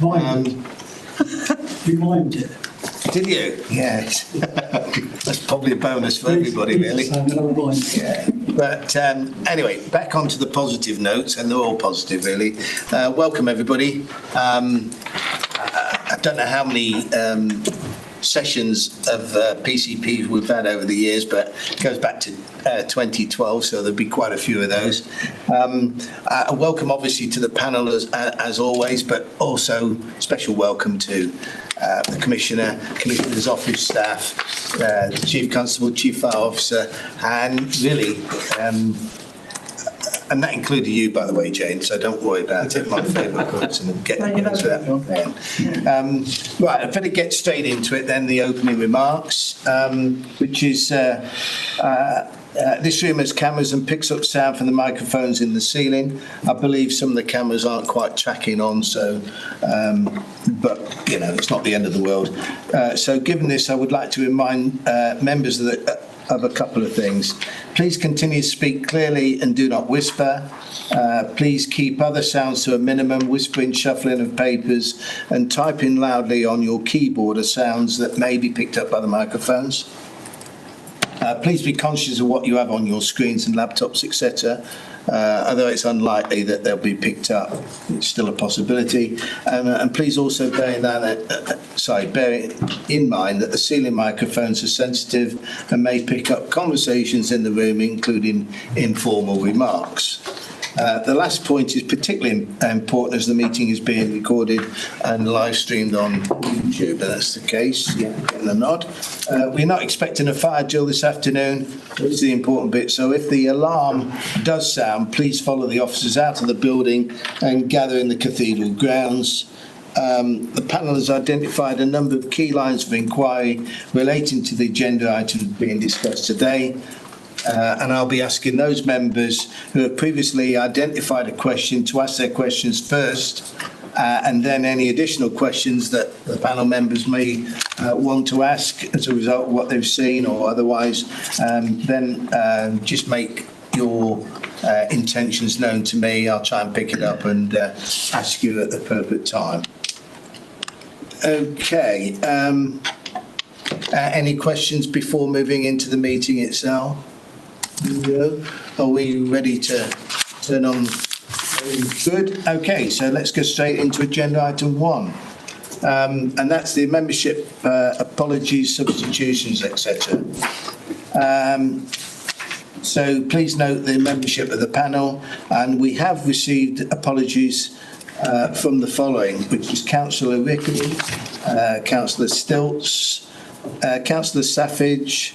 Reminded. Did you? Yes. That's probably a bonus for everybody, really. Yeah. But anyway, back onto the positive notes, and they're all positive, really. Welcome, everybody. I don't know how many sessions of PCP we've had over the years, but it goes back to 2012, so there'll be quite a few of those. Welcome, obviously, to the panel as always, but also special welcome to the Commissioner's office staff, the Chief Constable, Chief Fire Officer, and really, and that included you, by the way, Jane, so don't worry about it. My favourite person, and get into that. Right, I better get straight into it then, the opening remarks, which is this room has cameras and picks up sound from the microphones in the ceiling. I believe some of the cameras aren't quite tracking on, so, but, you know, it's not the end of the world. So given this, I would like to remind members of a couple of things. Please continue to speak clearly and do not whisper. Please keep other sounds to a minimum. Whispering, shuffling of papers and typing loudly on your keyboard are sounds that may be picked up by the microphones. Please be conscious of what you have on your screens and laptops, etc. Although it's unlikely that they'll be picked up, it's still a possibility. And please also bear in mind that the ceiling microphones are sensitive and may pick up conversations in the room, including informal remarks. The last point is particularly important as the meeting is being recorded and live streamed on YouTube, and that's the case. Yeah, getting the nod. We're not expecting a fire drill this afternoon, which is the important bit. So if the alarm does sound, please follow the officers out of the building and gather in the cathedral grounds. The panel has identified a number of key lines of inquiry relating to the agenda items being discussed today. And I'll be asking those members who have previously identified a question to ask their questions first, and then any additional questions that the panel members may want to ask as a result of what they've seen or otherwise, then just make your intentions known to me. I'll try and pick it up and ask you at the appropriate time. Okay. Any questions before moving into the meeting itself? No. Are we ready to turn on? Good. Okay, so let's go straight into agenda item 1. And that's the membership apologies, substitutions, etc. So please note the membership of the panel, and we have received apologies from the following, which is Councillor Rickety, Councillor Stilts, Councillor Saffage,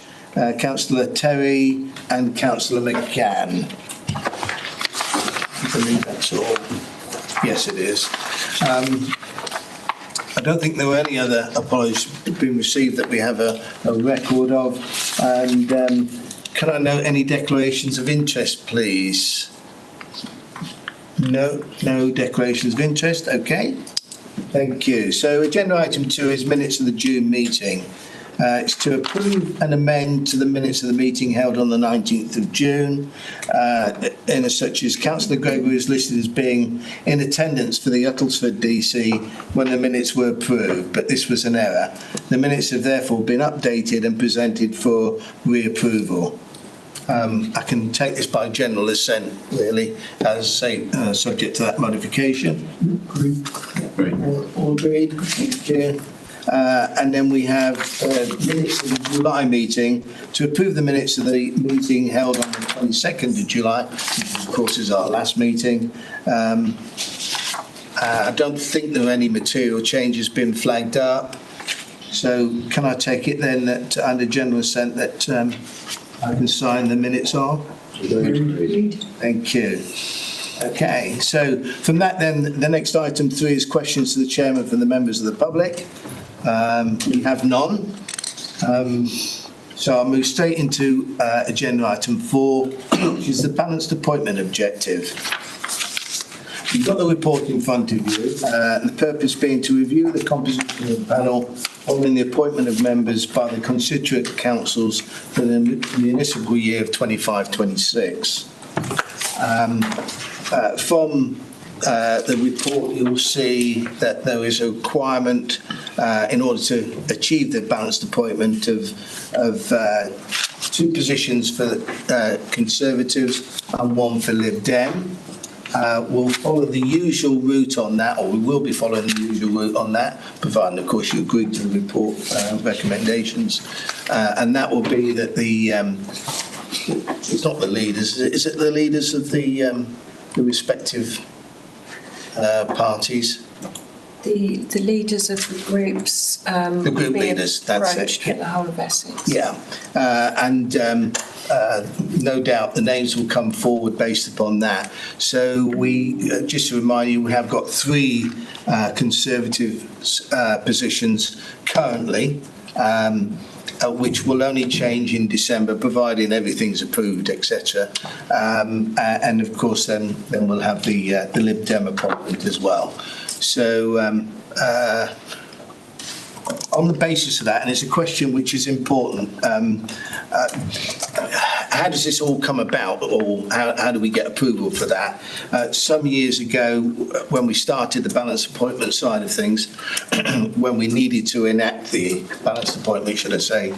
Councillor Terry and Councillor McCann. I believe that's all. Yes, it is. I don't think there were any other apologies being received that we have a record of. And can I note any declarations of interest, please? No declarations of interest. Okay. Thank you. So agenda item 2 is minutes of the June meeting. It's to approve and amend to the minutes of the meeting held on the 19th of June, in as such as Councillor Gregory is listed as being in attendance for the Uttlesford DC when the minutes were approved, but this was an error. The minutes have therefore been updated and presented for reapproval. I can take this by general assent, really, as say, subject to that modification. All agreed. Thank you. And then we have minutes of the July meeting to approve the minutes of the meeting held on the 22nd of July, which of course is our last meeting. I don't think there are any material changes been flagged up. So can I take it then that under general assent that I can sign the minutes off? Thank you. Okay, so from that then, the next item 3 is questions to the chairman from the members of the public. We have none. So I'll move straight into agenda item 4, which is the balanced appointment objective. You've got the report in front of you, the purpose being to review the composition of the panel following the appointment of members by the constituent councils for the municipal year of 25-26. From the report, you'll see that there is a requirement in order to achieve the balanced appointment of 2 positions for Conservatives and 1 for Lib Dem. We'll follow the usual route on that, or we will be following the usual route on that, providing, of course, you agree to the report recommendations. And that will be that it's not the leaders, is it the leaders of the respective parties? The leaders of the groups. The group leaders, that's it. Get the whole of Essex. Yeah, no doubt the names will come forward based upon that. So we, just to remind you, we have got 3 Conservative positions currently, which will only change in December, providing everything's approved, etc. And of course, then we'll have the Lib Dem appointment as well. So on the basis of that, and it's a question which is important, how does this all come about, or how do we get approval for that? Some years ago, when we started the balanced appointment side of things, when we needed to enact the balanced appointment, should I say,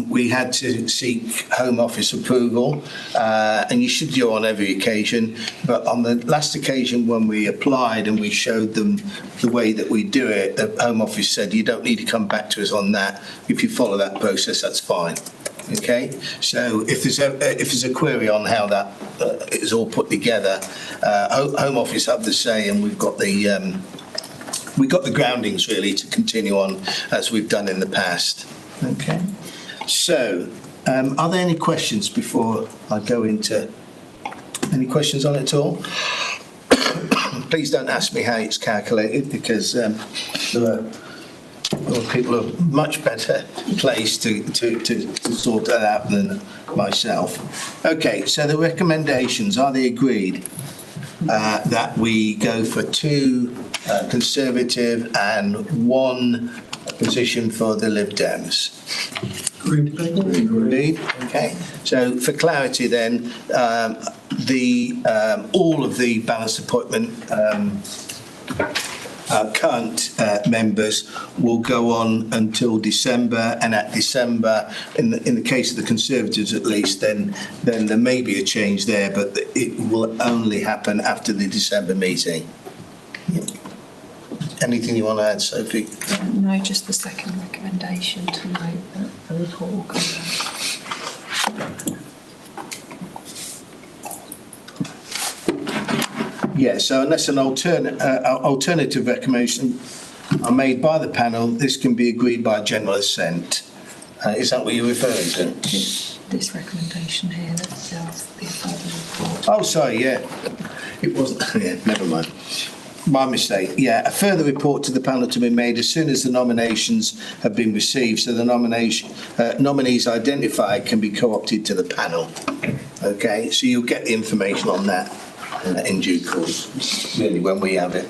we had to seek Home Office approval, and you should do on every occasion. But on the last occasion when we applied and we showed them the way that we do it, the Home Office said, you don't need to come back to us on that. If you follow that process, that's fine. Okay, so if there's a query on how that is all put together, Home Office have the say, and we've got the groundings really to continue on as we've done in the past. Okay, so are there any questions before I go into any questions on it at all? Please don't ask me how it's calculated, because there are people are much better placed to sort that out than myself. Okay, so the recommendations, are they agreed that we go for 2 Conservative and 1 position for the Lib Dems? Agreed. Okay, so for clarity then, all of the balanced appointment current members will go on until December, and at December, in the case of the Conservatives at least, then there may be a change there, but it will only happen after the December meeting. Anything you want to add, Sophie? No, just the second recommendation to note that the report will come back. Yeah, so unless an alternative recommendation are made by the panel, this can be agreed by general assent. Is that what you're referring to? This recommendation here, that's the further report. Oh, sorry, yeah. It wasn't, yeah, never mind. My mistake. Yeah, a further report to the panel to be made as soon as the nominations have been received, so the nominees identified can be co-opted to the panel. Okay, so you'll get the information on that in due course, really, when we have it.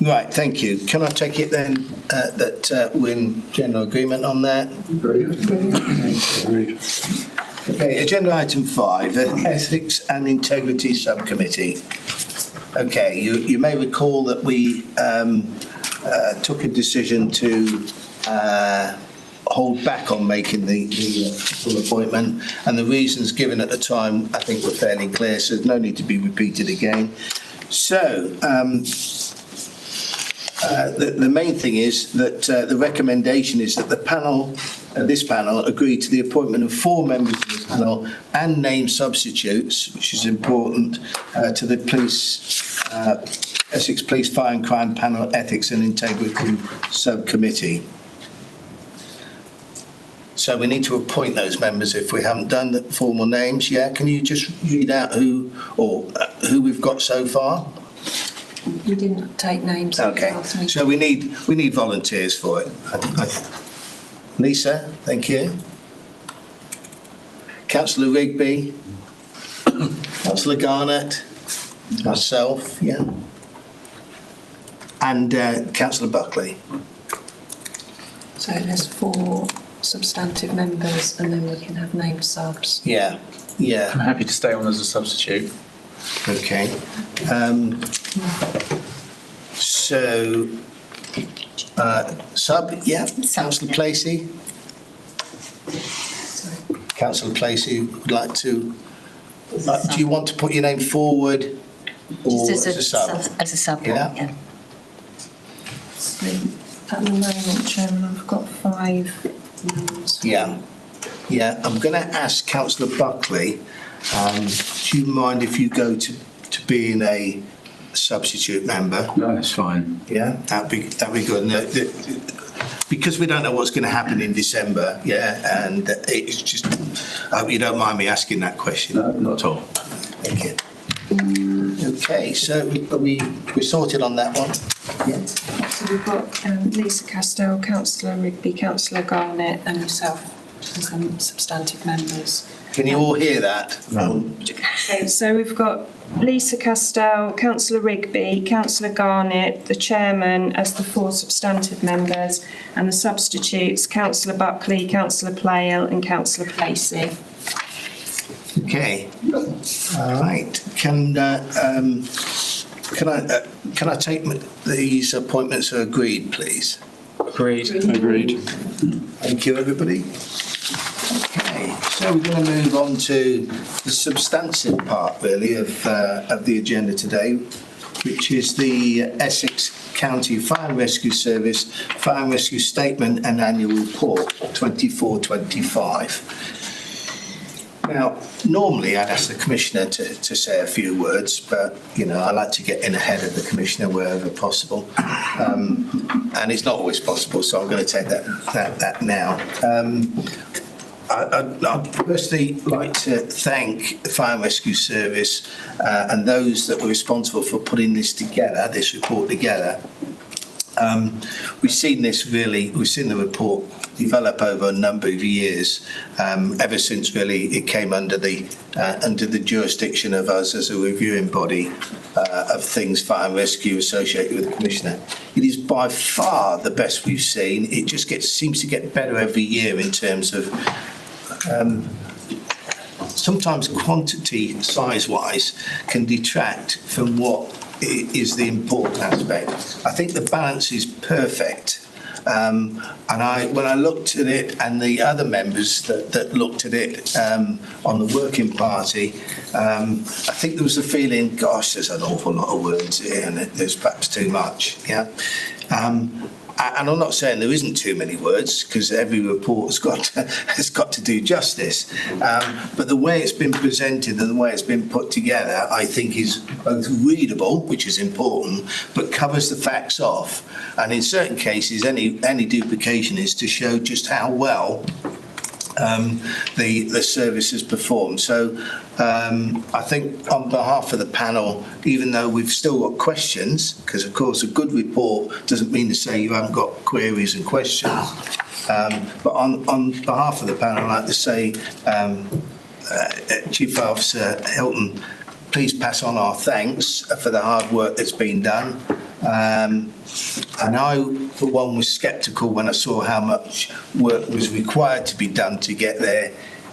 Right, thank you. Can I take it then that we're in general agreement on that? Agreed. Okay, agenda item 5, the Ethics and Integrity Subcommittee. Okay, you may recall that we took a decision to hold back on making the full appointment, and the reasons given at the time I think were fairly clear, so there's no need to be repeated again. So the main thing is that the recommendation is that the panel, this panel, agree to the appointment of 4 members of the panel and name substitutes, which is important, to the Essex Police Fire and Crime Panel Ethics and Integrity Subcommittee. So we need to appoint those members if we haven't done the formal names yet. Can you just read out who we've got so far? You didn't take names. Okay, so we need volunteers for it. Lisa, thank you. Councillor Rigby, Councillor Garnett, myself, yeah, and Councillor Buckley. So there's 4 substantive members, and then we can have named subs. Yeah. I'm happy to stay on as a substitute. Okay. So, yeah, Councillor Placey. Councillor Placey would like to. Do you want to put your name forward, or Just as a sub? As a sub, Yeah. So at the moment, Chairman, I've got 5 names. Yeah. Yeah, I'm going to ask Councillor Buckley, do you mind if you go to being a substitute member? No, that's fine. Yeah, that'd be good. No, because we don't know what's going to happen in December, yeah, and it's just, I hope you don't mind me asking that question. No, not at all. Thank you. Okay, so we're sorted on that one. Yeah. So we've got Lisa Castell, Councillor Rigby, Councillor Garnett and myself as substantive members. Can you all hear that? No. Okay, so we've got Lisa Castell, Councillor Rigby, Councillor Garnett, the chairman as the 4 substantive members, and the substitutes, Councillor Buckley, Councillor Plale and Councillor Placey. Okay. All right. Can I take these appointments are agreed, please? Agreed. Thank you, everybody. Okay, so we're going to move on to the substantive part, really, of the agenda today, which is the Essex County Fire and Rescue Service Fire and Rescue Statement and Annual Report 24-25. Now, normally I'd ask the Commissioner to say a few words, but, I like to get in ahead of the Commissioner wherever possible. And it's not always possible, so I'm going to take that now. I'd firstly like to thank the Fire and Rescue Service and those that were responsible for putting this report together. We've seen the report develop over a number of years, ever since really it came under the jurisdiction of us as a reviewing body of things fire and rescue associated with the Commissioner. It is by far the best we've seen. It just seems to get better every year in terms of sometimes quantity size-wise can detract from what is the important aspect. I think the balance is perfect. And when I looked at it, and the other members that looked at it on the working party, I think there was a feeling, gosh, there's an awful lot of words here, and there's perhaps too much. Yeah. And I'm not saying there isn't too many words, because every report has got to do justice. But the way it's been presented and the way it's been put together, I think is both readable, which is important, but covers the facts off. And in certain cases, any duplication is to show just how well the service has performed. So I think on behalf of the panel, even though we've still got questions, because of course a good report doesn't mean to say you haven't got queries and questions, but on behalf of the panel, I'd like to say, Chief Officer Hilton, please pass on our thanks for the hard work that's been done. And I, for one, was sceptical when I saw how much work was required to be done to get there.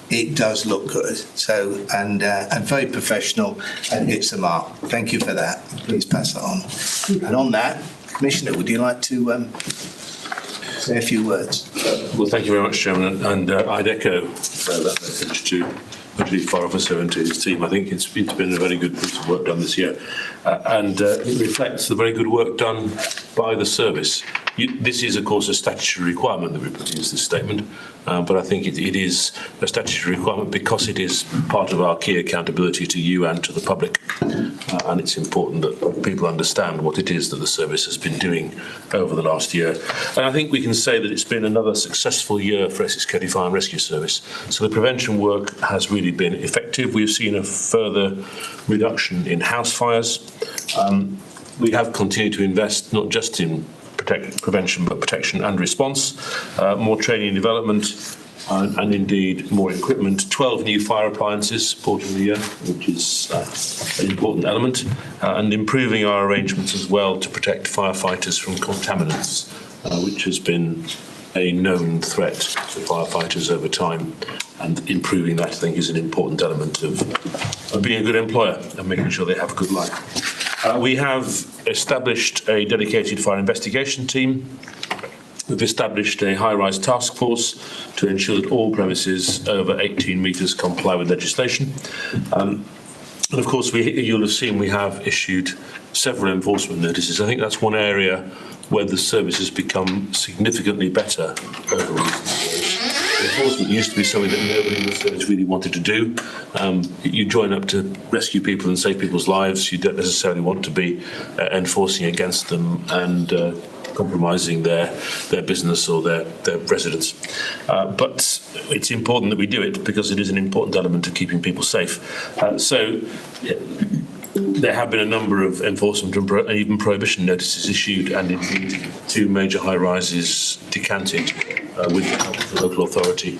It does look good, so and very professional, and hits the mark. Thank you for that. Please pass that on. And on that, Commissioner, would you like to say a few words? Well, thank you very much, Chairman, and I'd echo that message to the Chief Fire Officer and to his team. I think it's been a very good piece of work done this year, and it reflects the very good work done by the service. This is, of course, a statutory requirement that we produce this statement, but I think it is a statutory requirement because it is part of our key accountability to you and to the public, and it's important that people understand what it is that the service has been doing over the last year. And I think we can say that it's been another successful year for Essex County Fire and Rescue Service. So the prevention work has really been effective. We've seen a further reduction in house fires. We have continued to invest not just in prevention but protection and response, more training and development, and indeed more equipment. 12 new fire appliances bought in the year, which is an important element, and improving our arrangements as well to protect firefighters from contaminants, which has been a known threat to firefighters over time, and improving that, I think, is an important element of being a good employer and making sure they have a good life. We have established a dedicated fire investigation team. We've established a high-rise task force to ensure that all premises over 18 metres comply with legislation. And of course, you'll have seen we have issued several enforcement notices. I think that's one area where the service has become significantly better over recent years. Enforcement used to be something that nobody in the service really wanted to do. You join up to rescue people and save people's lives. You don't necessarily want to be enforcing against them and compromising their business or their residence. But it's important that we do it because it is an important element of keeping people safe. There have been a number of enforcement and even prohibition notices issued, and indeed 2 major high-rises decanted with the help of the local authority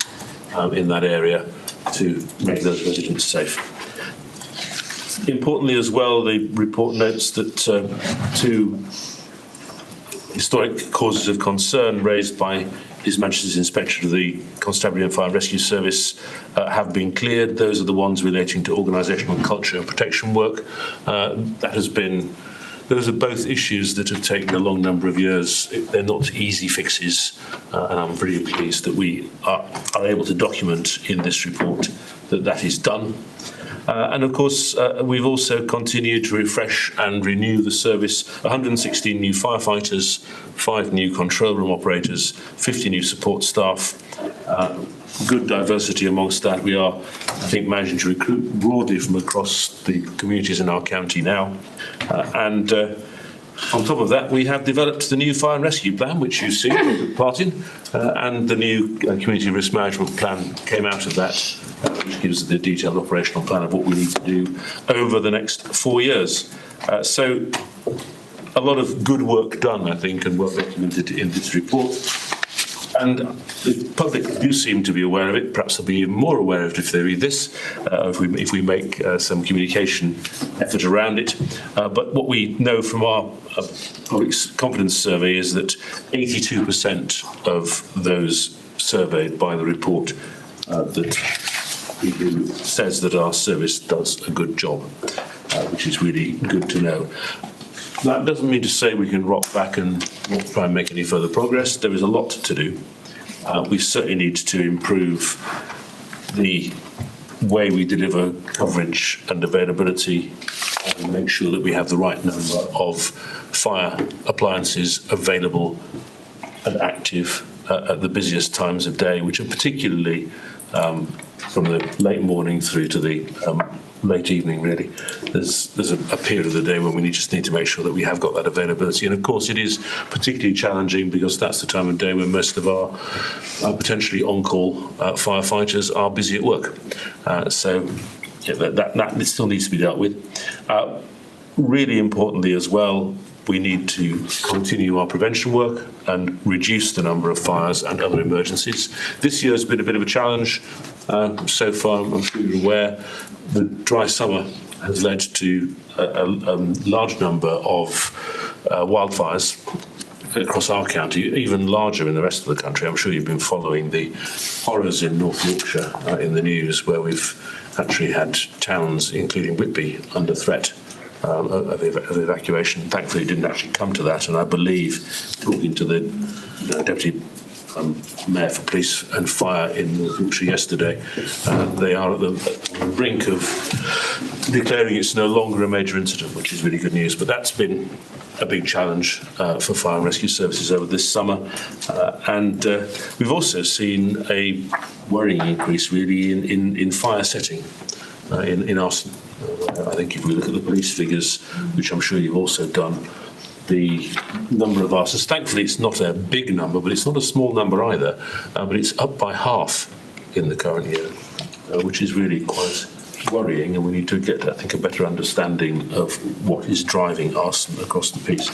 in that area to make those residents safe. Importantly as well, the report notes that 2 historic causes of concern raised by His Majesty's Inspector of the Constabulary and Fire and Rescue Service have been cleared. Those are the ones relating to organisational culture and protection work. Those are both issues that have taken a long number of years. They're not easy fixes, and I'm really pleased that we are able to document in this report that is done. And of course, we've also continued to refresh and renew the service. 116 new firefighters, 5 new control room operators, 50 new support staff, good diversity amongst that. We are, I think, managing to recruit broadly from across the communities in our county now. And on top of that, we have developed the new fire and rescue plan, which you've seen, took part in, and the new community risk management plan came out of that, which gives us the detailed operational plan of what we need to do over the next 4 years. So a lot of good work done, I think, and well documented in this report. And the public do seem to be aware of it. Perhaps they'll be even more aware of it if they read this, if we make some communication effort around it. But what we know from our public confidence survey is that 82% of those surveyed by the report that says that our service does a good job, which is really good to know. That doesn't mean to say we can rock back and not try and make any further progress. There is a lot to do. We certainly need to improve the way we deliver coverage and availability and make sure that we have the right number of fire appliances available and active at the busiest times of day, which are particularly from the late morning through to the late evening, really. There's a period of the day when we just need to make sure that we have got that availability. And of course, it is particularly challenging because that's the time of day when most of our potentially on-call firefighters are busy at work. So yeah, that still needs to be dealt with. Really importantly as well, we need to continue our prevention work and reduce the number of fires and other emergencies. This year has been a bit of a challenge. So far, I'm sure you're aware, the dry summer has led to a large number of wildfires across our county, even larger in the rest of the country. I'm sure you've been following the horrors in North Yorkshire in the news, where we've actually had towns, including Whitby, under threat of evacuation. Thankfully, it didn't actually come to that, and I believe, talking to the Deputy Mayor for Police and Fire in North Yorkshire yesterday, they are at the brink of declaring it's no longer a major incident, which is really good news. But that's been a big challenge for fire and rescue services over this summer. And we've also seen a worrying increase, really, in fire setting in arson. I think if we look at the police figures, which I'm sure you've also done, the number of arsons, thankfully it's not a big number, but it's not a small number either, but it's up by half in the current year, which is really quite worrying, and we need to get, I think, a better understanding of what is driving arson across the piece.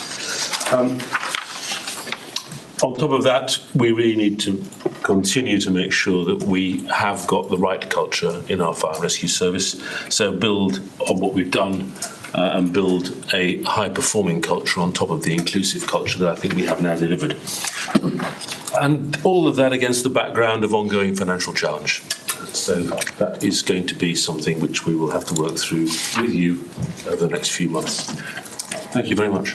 On top of that, we really need to continue to make sure that we have got the right culture in our fire and rescue service. So build on what we've done and build a high-performing culture on top of the inclusive culture that I think we have now delivered. And all of that against the background of ongoing financial challenge. So that is going to be something which we will have to work through with you over the next few months. Thank you very much.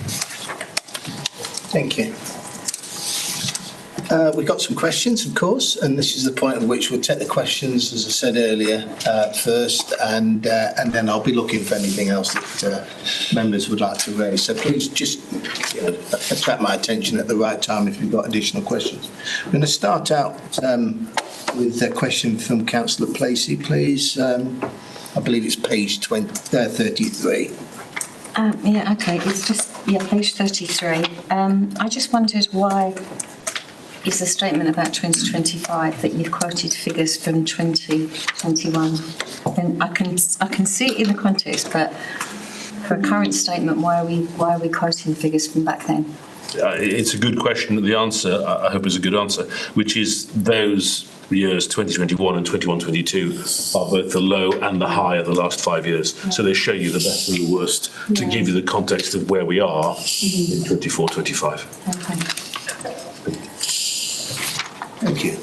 Thank you. We've got some questions, of course, and this is the point at which we'll take the questions, as I said earlier, first, and then I'll be looking for anything else that members would like to raise. So please just attract my attention at the right time if you've got additional questions. I'm going to start out with a question from Councillor Placey, please. I believe it's page 33. Yeah, okay, it's just, page 33. I just wondered why is the statement about 2025 that you've quoted figures from 2021. And I can see it in the context, but for a current statement, why are we quoting figures from back then? It's a good question. The answer, I hope, is a good answer, which is those years 2021 and 21-22 are both the low and the high of the last 5 years. So they show you the best and the worst to give you the context of where we are in 24-25. Okay. Thank you.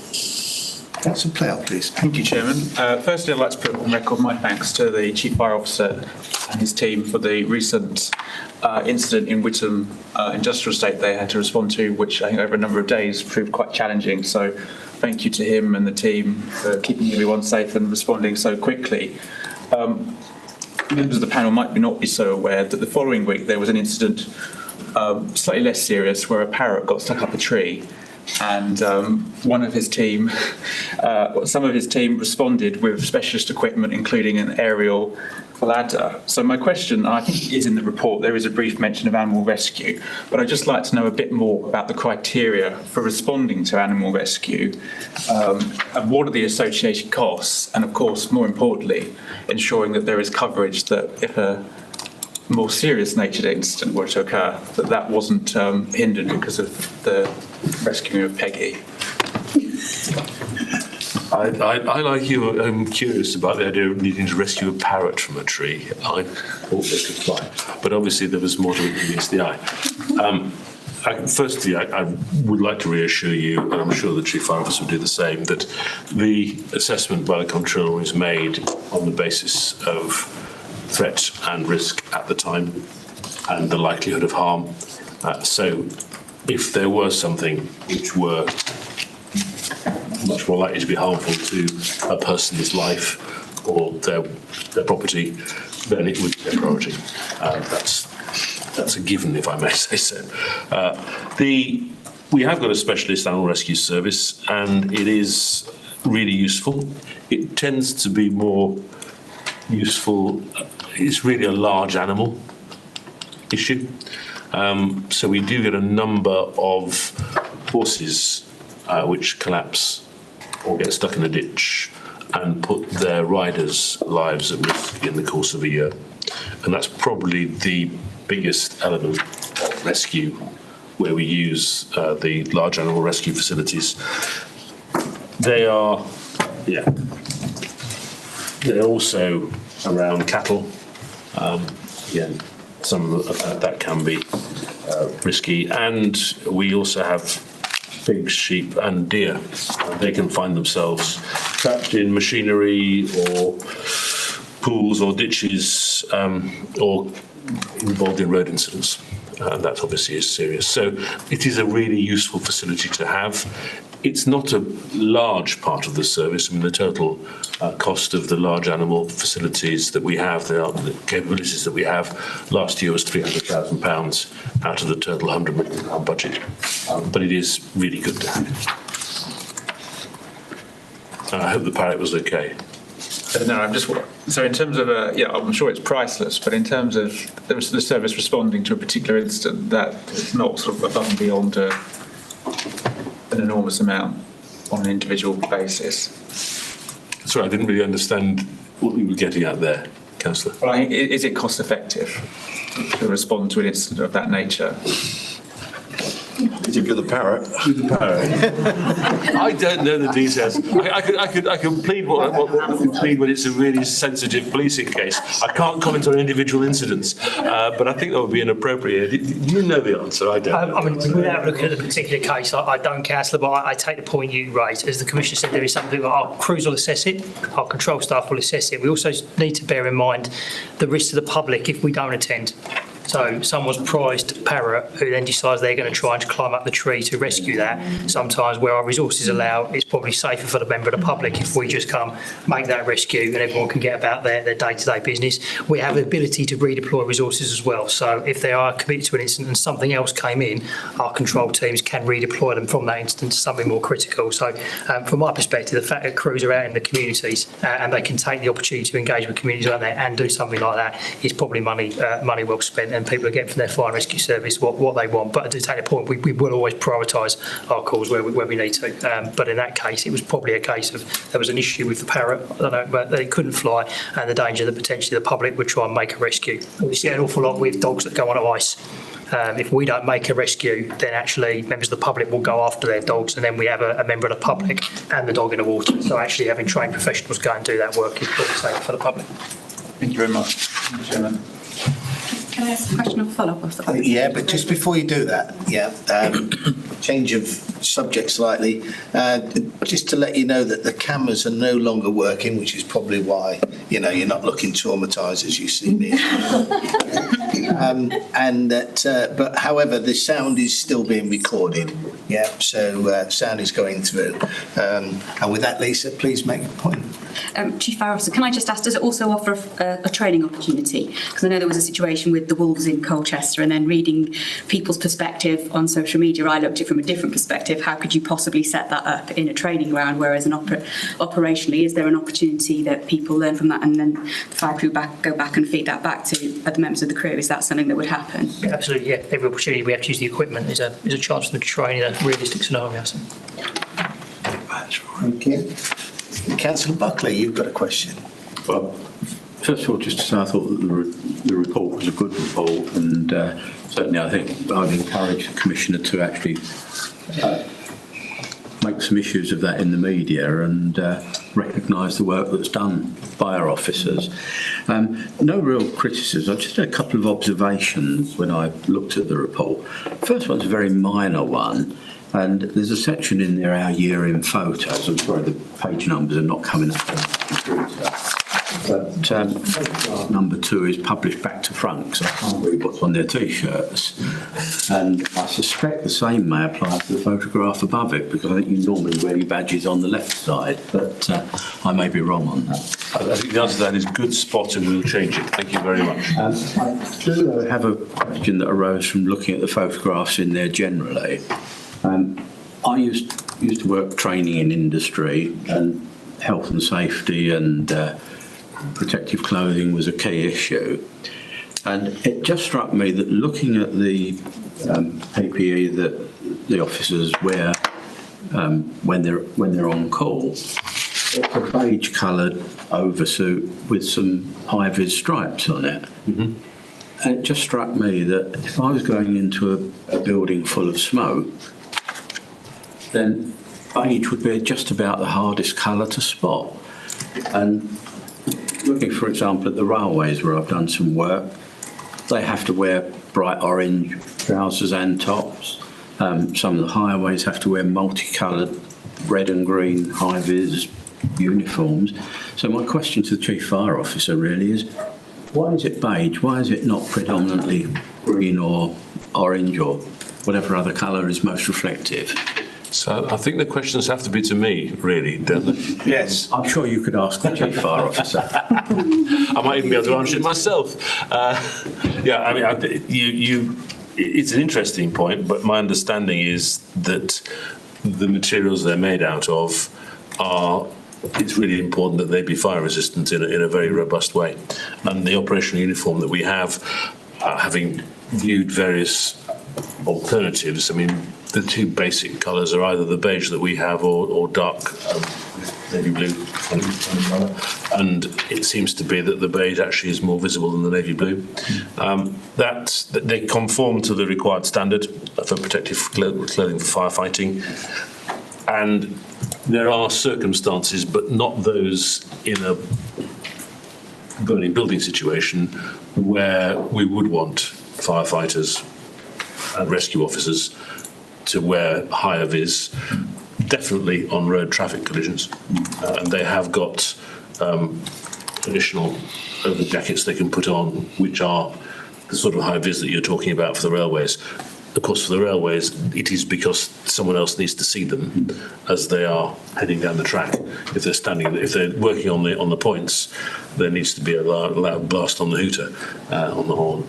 Councillor Plough, please. Thank you, Chairman. Firstly, I'd like to put on record my thanks to the Chief Fire Officer and his team for the recent incident in Witham Industrial Estate they had to respond to, which I think over a number of days proved quite challenging. So thank you to him and the team for keeping everyone safe and responding so quickly. Members of the panel might not be so aware that the following week there was an incident slightly less serious where a parrot got stuck up a tree. And some of his team responded with specialist equipment, including an aerial ladder. So my question, I think it is in the report, there is a brief mention of animal rescue, but I'd just like to know a bit more about the criteria for responding to animal rescue, and what are the associated costs, and of course, more importantly, ensuring that there is coverage that if a more serious natured incident were to occur, that wasn't hindered because of the rescuing of Peggy. I like you, I'm curious about the idea of needing to rescue a parrot from a tree. I thought they could fly, but obviously there was more to it than meets the eye. Firstly, I would like to reassure you, and I'm sure the Chief Fire Officer would do the same, that the assessment by the Comptroller is made on the basis of threat and risk at the time and the likelihood of harm. So if there were something which were much more likely to be harmful to a person's life or their property, then it would be a priority. That's a given, if I may say so. We have got a specialist animal rescue service, and it is really useful. It tends to be more useful. It's really a large animal issue. So we do get a number of horses which collapse or get stuck in a ditch and put their riders' lives at risk in the course of a year. And that's probably the biggest element of rescue where we use the large animal rescue facilities. They're also around cattle. Again, some of that can be risky. And we also have pigs, sheep and deer. They can find themselves trapped in machinery or pools or ditches or involved in road incidents. And that obviously is serious. So it is a really useful facility to have. It's not a large part of the service. I mean, the total cost of the large animal facilities that we have, the capabilities that we have, last year was £300,000 out of the total £100 million budget. But it is really good to have. I hope the parrot was okay. No, so in terms of, I'm sure it's priceless, but in terms of the service responding to a particular incident, that is not sort of above and beyond an enormous amount on an individual basis. Sorry, I didn't really understand what you were getting at there, Councillor. Well, is it cost effective to respond to an incident of that nature? It with the parrot. I don't know the details. I can plead what plead when it's a really sensitive policing case. I can't comment on individual incidents, but I think that would be inappropriate. Do you know the answer? I don't. I mean, without looking at the particular case, I don't, Councillor, but I take the point you raised. As the Commissioner said, there is something that our crews will assess it, our control staff will assess it. We also need to bear in mind the risk to the public if we don't attend. So someone's prized parrot who then decides they're going to try and climb up the tree to rescue that. Sometimes where our resources allow, it's probably safer for the member of the public if we just come, make that rescue and everyone can get about their day-to-day business. We have the ability to redeploy resources as well. So if they are committed to an incident and something else came in, our control teams can redeploy them from that incident to something more critical. So from my perspective, the fact that crews are out in the communities and they can take the opportunity to engage with communities out there and do something like that is probably money well spent, and people are getting from their fire and rescue service what they want. But I do take the point, we will always prioritise our calls where we need to. But in that case, it was probably a case of there was an issue with the parrot, I don't know, but they couldn't fly, and the danger that potentially the public would try and make a rescue. We see an awful lot with dogs that go on ice. If we don't make a rescue, then actually members of the public will go after their dogs, and then we have a member of the public and the dog in the water. So actually having trained professionals go and do that work is probably safer for the public. Thank you very much, Chairman. Can I ask a question of follow-up? Yeah, but just before you do that, change of subject slightly, just to let you know that the cameras are no longer working, which is probably why, you're not looking traumatised as you see me. But however, the sound is still being recorded. Yeah, so sound is going through. And with that, Lisa, please make a point. Chief Fire Officer, can I just ask, does it also offer a training opportunity? Because I know there was a situation with the wolves in Colchester, and then reading people's perspective on social media, I looked at it from a different perspective. How could you possibly set that up in a training ground, whereas operationally, is there an opportunity that people learn from that and then the fire crew go back and feed that back to other members of the crew? Is that something that would happen? Yeah, absolutely, yeah. Every opportunity we have to use the equipment is a chance for them to train in a realistic scenario. So. Thank you. Councillor Buckley, you've got a question. Well, first of all, just to say I thought that the report was a good report, and certainly I think I'd encourage the Commissioner to actually make some issues of that in the media and recognise the work that's done by our officers. No real criticism, just a couple of observations when I looked at the report. First one's a very minor one. And there's a section in there, our year in photos. I'm sorry, the page numbers are not coming up on the computer. But photograph number 2 is published back to front, because I can't read what's on their T-shirts. And I suspect the same may apply to the photograph above it, because I think you normally wear your badges on the left side. But I may be wrong on that. I think the answer to that is good spot, and we'll change it. Thank you very much. I do have a question that arose from looking at the photographs in there generally. I used to work training in industry, and health and safety and protective clothing was a key issue. And it just struck me that looking at the PPE that the officers wear when they're on call, it's a beige-coloured oversuit with some high-vis stripes on it. Mm-hmm. And it just struck me that if I was going into a building full of smoke, then beige would be just about the hardest colour to spot. And looking, for example, at the railways where I've done some work, they have to wear bright orange trousers and tops. Some of the highways have to wear multicoloured red and green high-vis uniforms. So my question to the Chief Fire Officer really is, why is it beige? Why is it not predominantly green or orange or whatever other colour is most reflective? So I think the questions have to be to me, really, don't they? Yes. I'm sure you could ask the Chief Fire Officer. I might even be able to answer it myself. It's an interesting point, but my understanding is that the materials they're made out of it's really important that they be fire resistant in a very robust way. And the operational uniform that we have, having viewed various alternatives, I mean, the two basic colours are either the beige that we have or dark navy blue colour, and it seems to be that the beige actually is more visible than the navy blue. That they conform to the required standard for protective clothing for firefighting, and there are circumstances, but not those in a burning building situation, where we would want firefighters and rescue officers to wear higher vis, definitely on road traffic collisions. And they have got additional over jackets they can put on, which are the sort of high vis that you're talking about for the railways. Of course, for the railways, it is because someone else needs to see them as they are heading down the track. If they're working on the points, there needs to be a loud blast on the hooter, on the horn.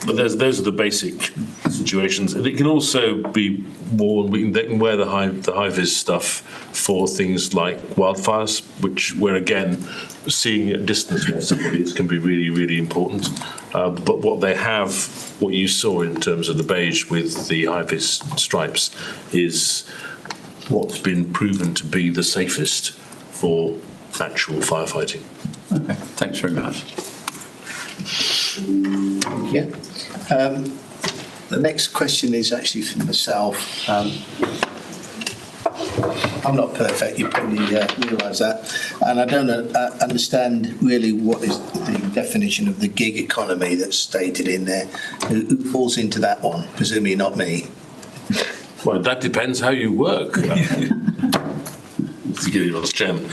But those are the basic situations. It can also be worn. They can wear the high vis stuff for things like wildfires, where again, seeing at distance where somebody is can be really, really important. But what you saw in terms of the beige with the high vis stripes is what's been proven to be the safest for actual firefighting. Okay, thanks very much. Yeah. The next question is actually for myself. I'm not perfect, you probably realise that. And I don't understand really what is the definition of the gig economy that's stated in there. Who falls into that one? Presumably not me. Well, that depends how you work. To give you what's Chairman.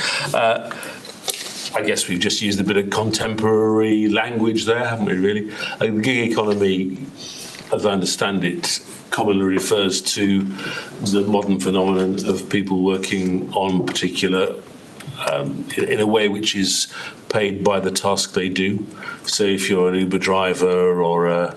I guess we've just used a bit of contemporary language there, haven't we, really? The gig economy, as I understand it, commonly refers to the modern phenomenon of people working on particular, in a way which is paid by the task they do. So if you're an Uber driver or a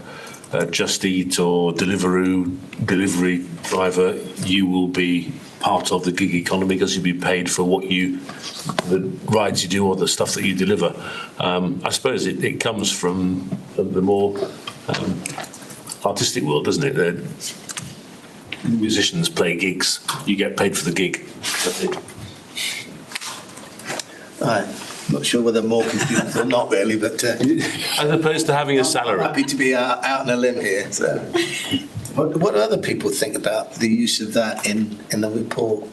Just Eat or delivery driver, you will be part of the gig economy because you'll be paid for the rides you do or the stuff that you deliver. I suppose it comes from the more artistic world, doesn't it? Musicians play gigs. You get paid for the gig. That's it. Right. Not sure whether more confused or not really, but as opposed to having a salary. I'm happy to be out on a limb here. So, what do other people think about the use of that in the report?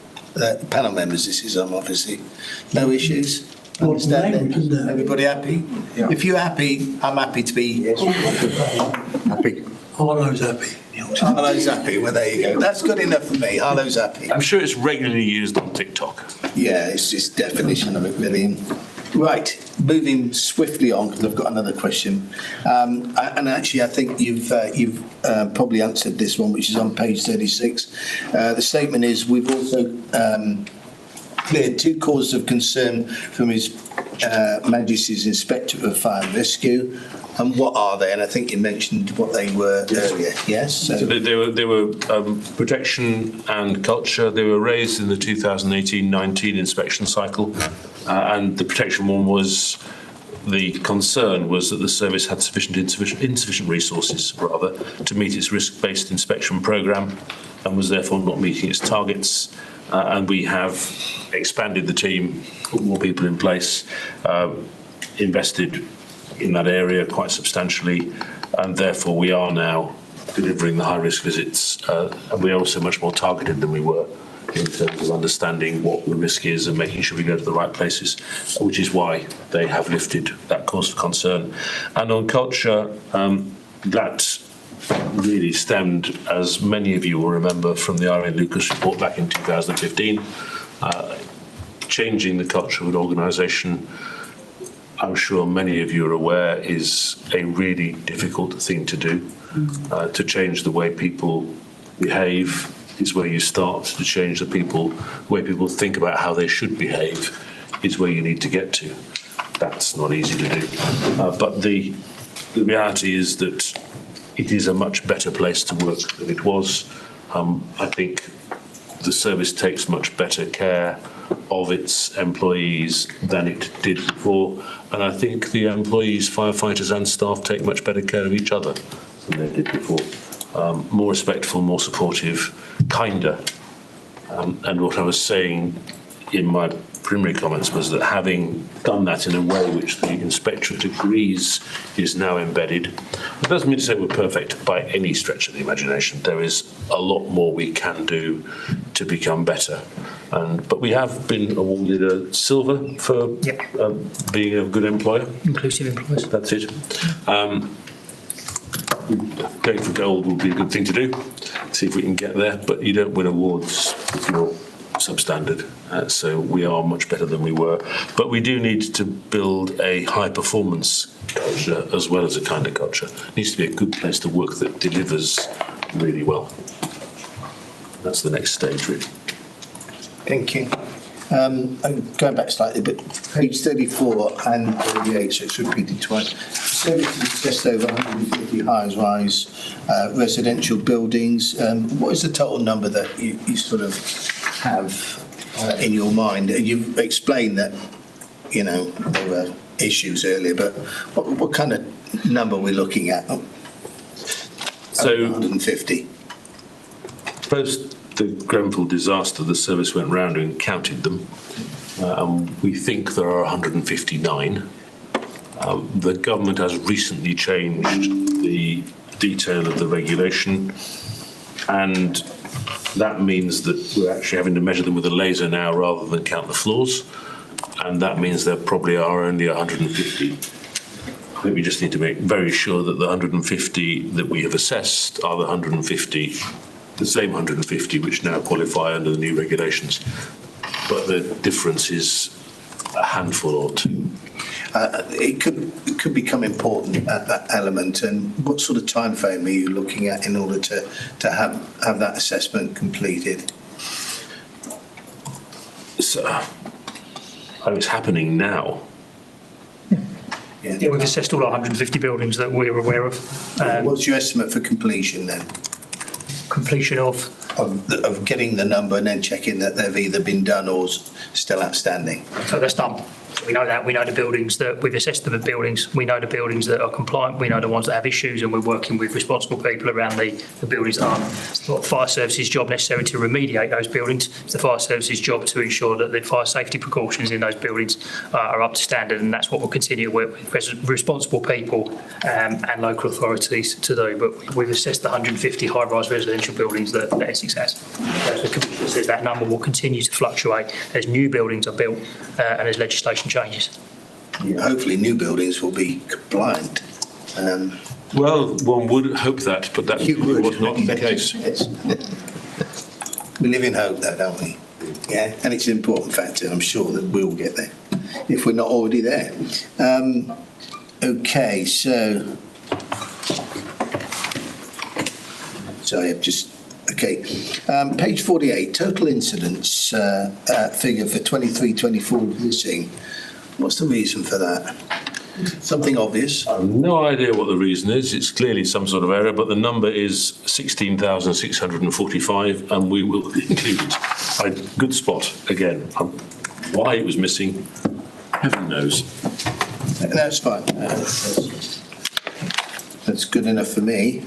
Panel members, this is obviously no issues. Understand it? Everybody happy? Yeah. If you're happy, I'm happy to be happy. Harlow's happy. Harlow's happy. Well, there you go. That's good enough for me. Harlow's happy. I'm sure it's regularly used on TikTok. Yeah, it's just definition of it, really. Right, moving swiftly on because I've got another question, and actually I think you've probably answered this one, which is on page 36. The statement is we've also cleared 2 causes of concern from His Majesty's Inspector of Fire and Rescue. And what are they? And I think you mentioned what they were earlier. Yes. So they were protection and culture. They were raised in the 2018-19 inspection cycle, and the protection one was the concern was that the service had insufficient resources rather to meet its risk-based inspection programme, and was therefore not meeting its targets. And we have expanded the team, put more people in place, invested in that area quite substantially, and therefore we are now delivering the high-risk visits, and we are also much more targeted than we were in terms of understanding what the risk is and making sure we go to the right places, which is why they have lifted that cause of concern. And on culture, that really stemmed, as many of you will remember, from the R.A. Lucas report back in 2015, changing the culture of an organisation. I'm sure many of you are aware is a really difficult thing to do. To change the way people behave is where you start. To change the way people think about how they should behave is where you need to get to. That's not easy to do. But the reality is that it is a much better place to work than it was. I think the service takes much better care of its employees than it did before, and I think the employees, firefighters and staff take much better care of each other than they did before. More respectful, more supportive, kinder. And what I was saying in my preliminary comments was that having done that in a way which the inspectorate agrees is now embedded, it doesn't mean to say we're perfect by any stretch of the imagination. There is a lot more we can do to become better. But we have been awarded a silver for being a good employer. Inclusive employers. That's it. Going for gold would be a good thing to do, see if we can get there, but you don't win awards if you're substandard. So we are much better than we were. But we do need to build a high-performance culture as well as a kind of culture. It needs to be a good place to work that delivers really well. That's the next stage, really. Thank you. I'm going back slightly, but page 34 and 38, so it's repeated twice. Services is just over 150 high-rise residential buildings. What is the total number that you sort of have in your mind? You've explained that, you know, there were issues earlier, but what kind of number are we looking at? So 150. Post the Grenfell disaster, the service went round and counted them. We think there are 159. The government has recently changed the detail of the regulation, and that means that we're actually having to measure them with a laser now rather than count the floors, and that means there probably are only 150. I think we just need to make very sure that the 150 that we have assessed are the 150, the same 150 which now qualify under the new regulations. But the difference is a handful or two. It could become important at that element. And what sort of time frame are you looking at in order to have that assessment completed? So, it's happening now. Yeah, we've assessed all our 150 buildings that we're aware of. What's your estimate for completion then? Completion of getting the number and then checking that they've either been done or still outstanding. So that's done. We know that. We know the buildings that we've assessed the buildings. We know the buildings that are compliant. We know the ones that have issues, and we're working with responsible people around the buildings that aren't. It's not the fire service's job necessarily to remediate those buildings. It's the fire service's job to ensure that the fire safety precautions in those buildings are up to standard, and that's what we'll continue to work with responsible people and local authorities to do. But we've assessed the 150 high-rise residential buildings that Essex has. As the Commissioner says, that number will continue to fluctuate as new buildings are built and as legislation changes. Yeah, hopefully new buildings will be compliant. Well, one would hope that, but that was not the case. Yes. We live in hope though, don't we? Yeah, and it's an important factor. I'm sure that we'll get there, if we're not already there. Okay, so... Sorry, I've just... Okay, page 48, total incidents figure for 23-24 missing. What's the reason for that? Something obvious? I have no idea what the reason is. It's clearly some sort of error, but the number is 16,645, and we will include it. Good spot, again. Why it was missing, heaven knows. That's fine. That's good enough for me.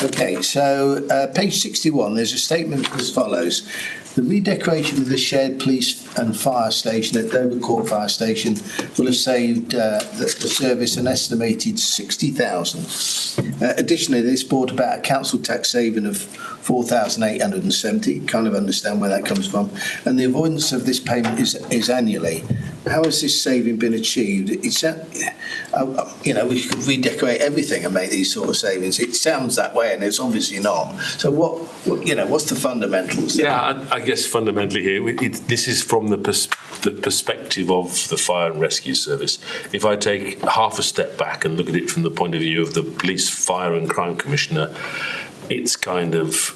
Okay, so page 61, there's a statement as follows. The redecoration of the shared police and fire station at Dover Court Fire Station will have saved the service an estimated 60,000. Additionally, this brought about a council tax saving of 4,870. Kind of understand where that comes from. And the avoidance of this payment is annually. How has this saving been achieved? It's we could redecorate everything and make these sort of savings. It sounds that way, and it's obviously not. So what's the fundamentals? Yeah, I guess fundamentally here, this is from the perspective of the fire and rescue service. If I take half a step back and look at it from the point of view of the police, fire and crime commissioner, it's kind of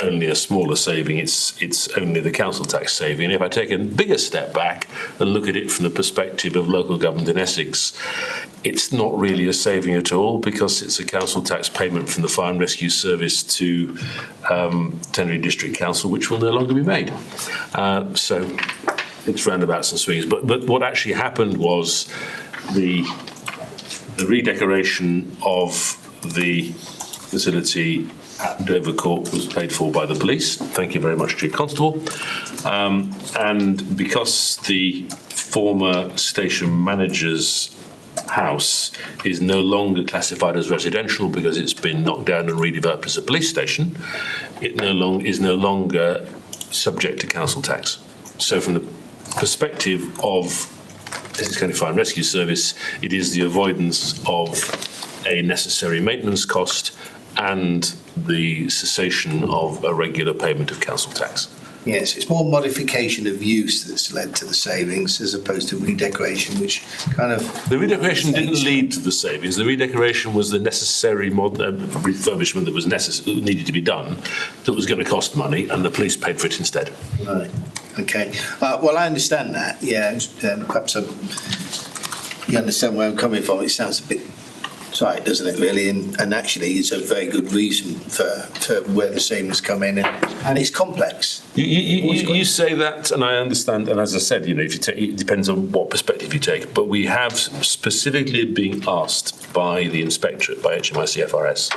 only a smaller saving. It's only the council tax saving. If I take a bigger step back and look at it from the perspective of local government in Essex, it's not really a saving at all, because it's a council tax payment from the fire and rescue service to Tenerife District Council, which will no longer be made. So it's roundabouts and swings. But what actually happened was the redecoration of the facility at Dover Court was paid for by the police. Thank you very much, Chief Constable. And because the former station manager's house is no longer classified as residential because it's been knocked down and redeveloped as a police station, it is no longer subject to council tax. So from the perspective of Essex County Fire and Rescue Service, it is the avoidance of a necessary maintenance cost and the cessation of a regular payment of council tax. Yes, it's more modification of use that's led to the savings as opposed to redecoration, which kind of... The redecoration didn't lead to the savings. The redecoration was the necessary refurbishment that was needed to be done, that was going to cost money, and the police paid for it instead. Right, okay. Well, I understand that, yeah. Perhaps you understand where I'm coming from. It sounds a bit tight, doesn't it, really? And actually, it's a very good reason for where the savings come in, and it's complex. You say that, and I understand. And as I said, if you take, it depends on what perspective you take. But we have specifically been asked by the inspectorate, by HMIC FRS,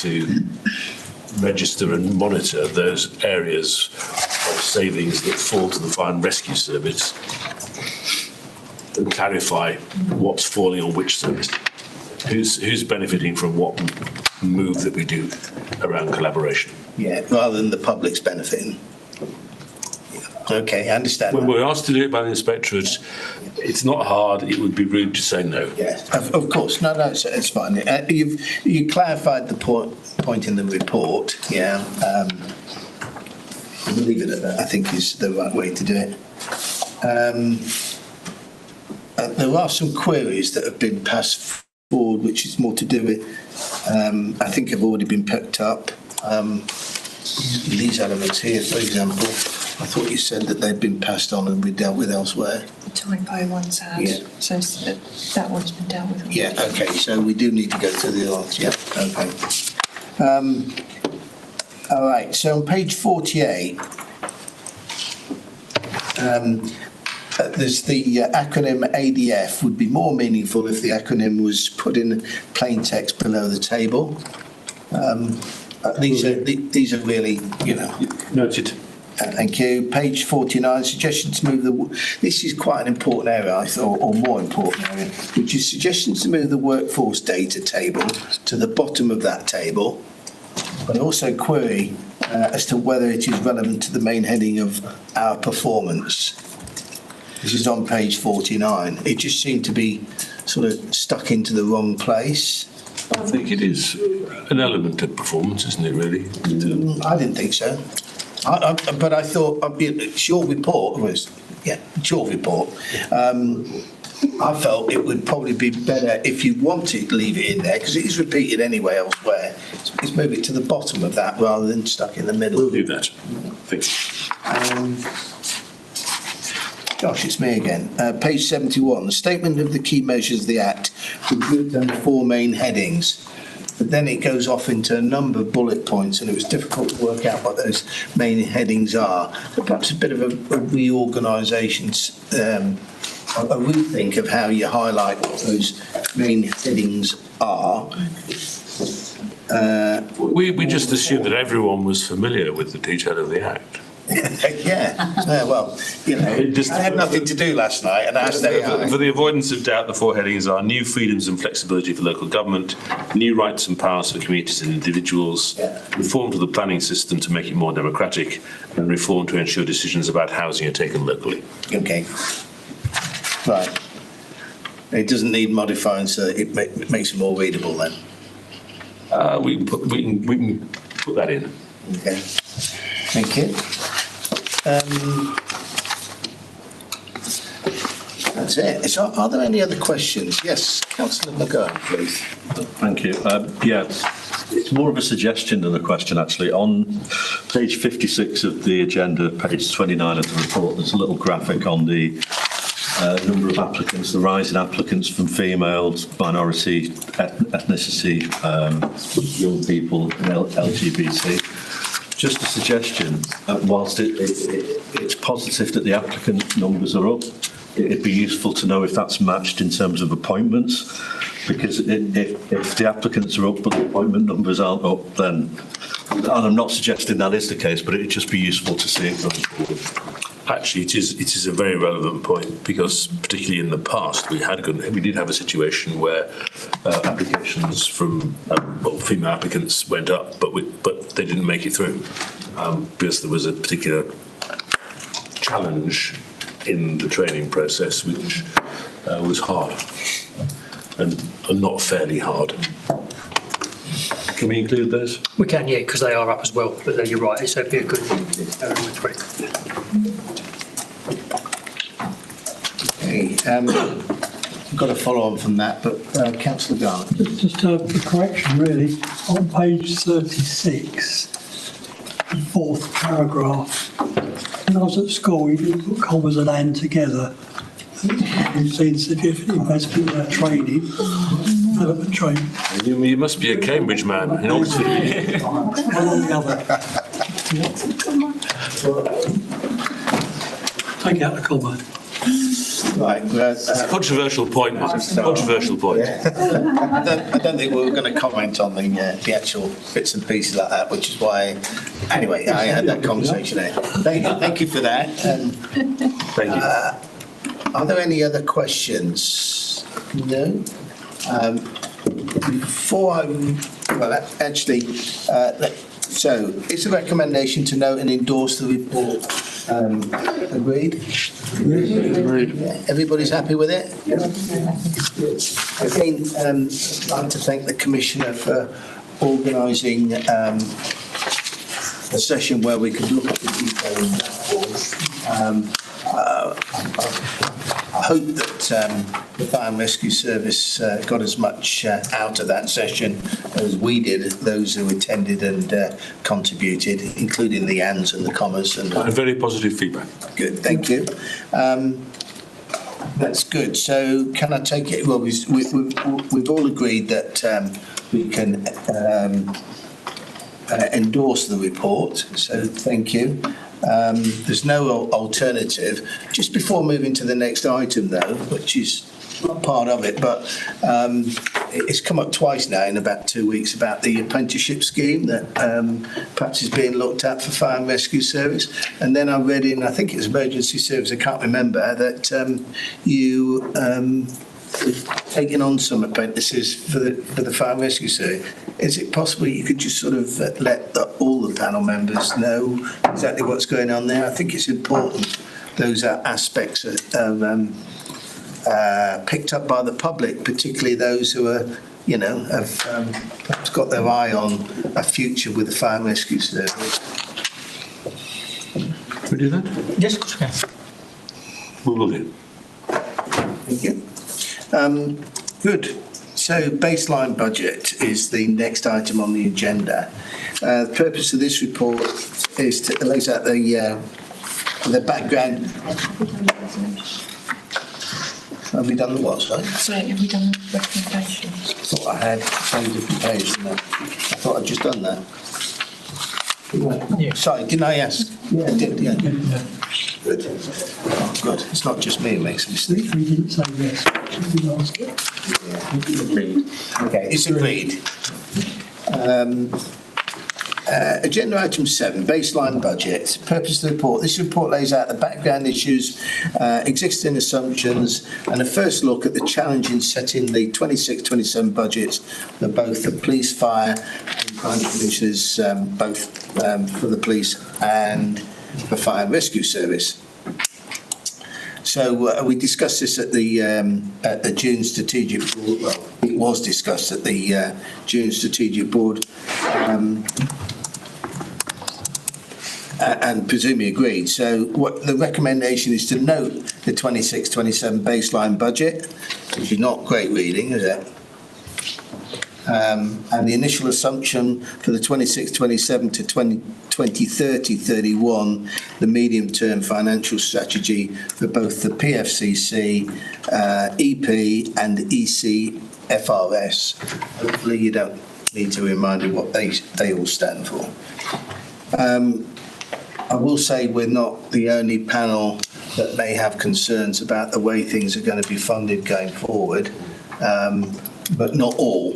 to register and monitor those areas of savings that fall to the Fire and Rescue Service and clarify what's falling on which service. Who's benefiting from what move that we do around collaboration? Yeah, rather than the public's benefiting. Okay, I understand. When we're asked to do it by the inspectorate, it's not hard. It would be rude to say no. Yeah, of course. No, it's fine. You clarified the point in the report. Yeah, I'll leave it at that. I think is the right way to do it. There are some queries that have been passed forward, which is more to do with, I think have already been picked up. These elements here, for example, I thought you said that they'd been passed on and we dealt with elsewhere. The typo one's had, Yeah. so that one's been dealt with. Yeah, okay, so we do need to go through the others, yeah, okay. All right, so on page 48, there's the acronym ADF. Would be more meaningful if the acronym was put in plain text below the table. These are really, Noted. Thank you. Page 49, suggestion to move this is quite an important area, I thought, or more important area, which is suggestions to move the workforce data table to the bottom of that table, but also query as to whether it is relevant to the main heading of our performance. This is on page 49. It just seemed to be sort of stuck into the wrong place. I think it is an element of performance, isn't it, really? I didn't think so. But I thought, it's your report. It's your report. I felt it would probably be better if you wanted to leave it in there, because it is repeated anyway elsewhere. Is move it to the bottom of that rather than stuck in the middle. We'll do that. Thank you. Gosh, it's me again. Page 71, the statement of the key measures of the Act would group under 4 main headings. But then it goes off into a number of bullet points, and it was difficult to work out what those main headings are. So perhaps a bit of a reorganisation, a rethink of how you highlight what those main headings are. We just assumed that everyone was familiar with the detail of the Act. Well, I had nothing to do last night, and asked For the avoidance of doubt, the 4 headings are new freedoms and flexibility for local government, new rights and powers for communities and individuals, reform to the planning system to make it more democratic, and reform to ensure decisions about housing are taken locally. Okay. Right. It doesn't need modifying, so it makes it more readable then. We can put that in. Okay. Thank you. That's it. So, are there any other questions? Yes, Councillor McGurn, please. Thank you. It's more of a suggestion than a question, actually. On page 56 of the agenda, page 29 of the report, there's a little graphic on the number of applicants, the rise in applicants from females, minority ethnicity, young people, and LGBT. Just a suggestion, whilst it's positive that the applicant numbers are up, it'd be useful to know if that's matched in terms of appointments. Because if the applicants are up but the appointment numbers aren't up, then, and I'm not suggesting that is the case, but it'd just be useful to see it going forward. Actually, it is a very relevant point, because particularly in the past we did have a situation where applications from female applicants went up, but they didn't make it through because there was a particular challenge in the training process which was hard and not fairly hard. Can we include those? We can, yeah, because they are up as well. But you're right, so it'd be a good three. Okay, I've got to follow on from that, but Councillor Garland. Just a correction, really. On page 36, the fourth paragraph, when I was at school, we didn't put commas and and together. We've seen significant investment in our training, development training. You must be a Cambridge man in Oxford. One or the other. Take out the comma. Right. Controversial point. Controversial point. I don't think we were going to comment on the actual bits and pieces like that, which is why, anyway, I had that conversation there. Thank you for that. Thank you. Are there any other questions? No? Before I... Well, actually, so it's a recommendation to note and endorse the report. Agreed? Agreed. Yeah. Everybody's happy with it? Yeah. Again, I'd like to thank the Commissioner for organising a session where we could look at the detail in that report. I hope that the Fire and Rescue Service got as much out of that session as we did, those who attended and contributed, including the ands and the commas. And very positive feedback. Good, thank you. That's good. So can I take it? Well, we've all agreed that we can endorse the report, so thank you. There's no alternative. Just before moving to the next item, though, which is not part of it, but it's come up twice now in about 2 weeks about the apprenticeship scheme that perhaps is being looked at for Fire and Rescue Service. And then I read in, I think it's Emergency Service, I can't remember, that you taking on some apprentices for the Fire and Rescue Service. Is it possible you could just sort of let all the panel members know exactly what's going on there? I think it's important those aspects are picked up by the public, particularly those who are, have perhaps got their eye on a future with the Fire and Rescue Service. Can we do that? Yes, of course we can. We will do. Thank you. Good. So baseline budget is the next item on the agenda. The purpose of this report is to lay out the background. Have we done the what, sorry? So have we done the recommendations? I thought I had a different page than that. I thought I'd just done that. Yeah. Sorry, didn't I ask? Yeah, I did, yeah. Good. Oh, good. It's not just me who makes a mistake. We didn't say yes. We asked it. Yeah. Okay, it's agreed. Agenda item 7, baseline budget. Purpose of the report. This report lays out the background issues, existing assumptions, and a first look at the challenge in setting the 26-27 budgets for both the police, fire, and crime commissioners, both for the police and the Fire and Rescue Service. So we discussed this at the June Strategic Board. Well, it was discussed at the June Strategic Board. And presumably agreed. So what the recommendation is to note the 26-27 baseline budget, which is not great reading, is it? And the initial assumption for the 26-27 to 2030-31, the medium-term financial strategy for both the PFCC, EP and ECFRS. Hopefully you don't need to remind you what they all stand for. I will say we're not the only panel that may have concerns about the way things are going to be funded going forward. but not all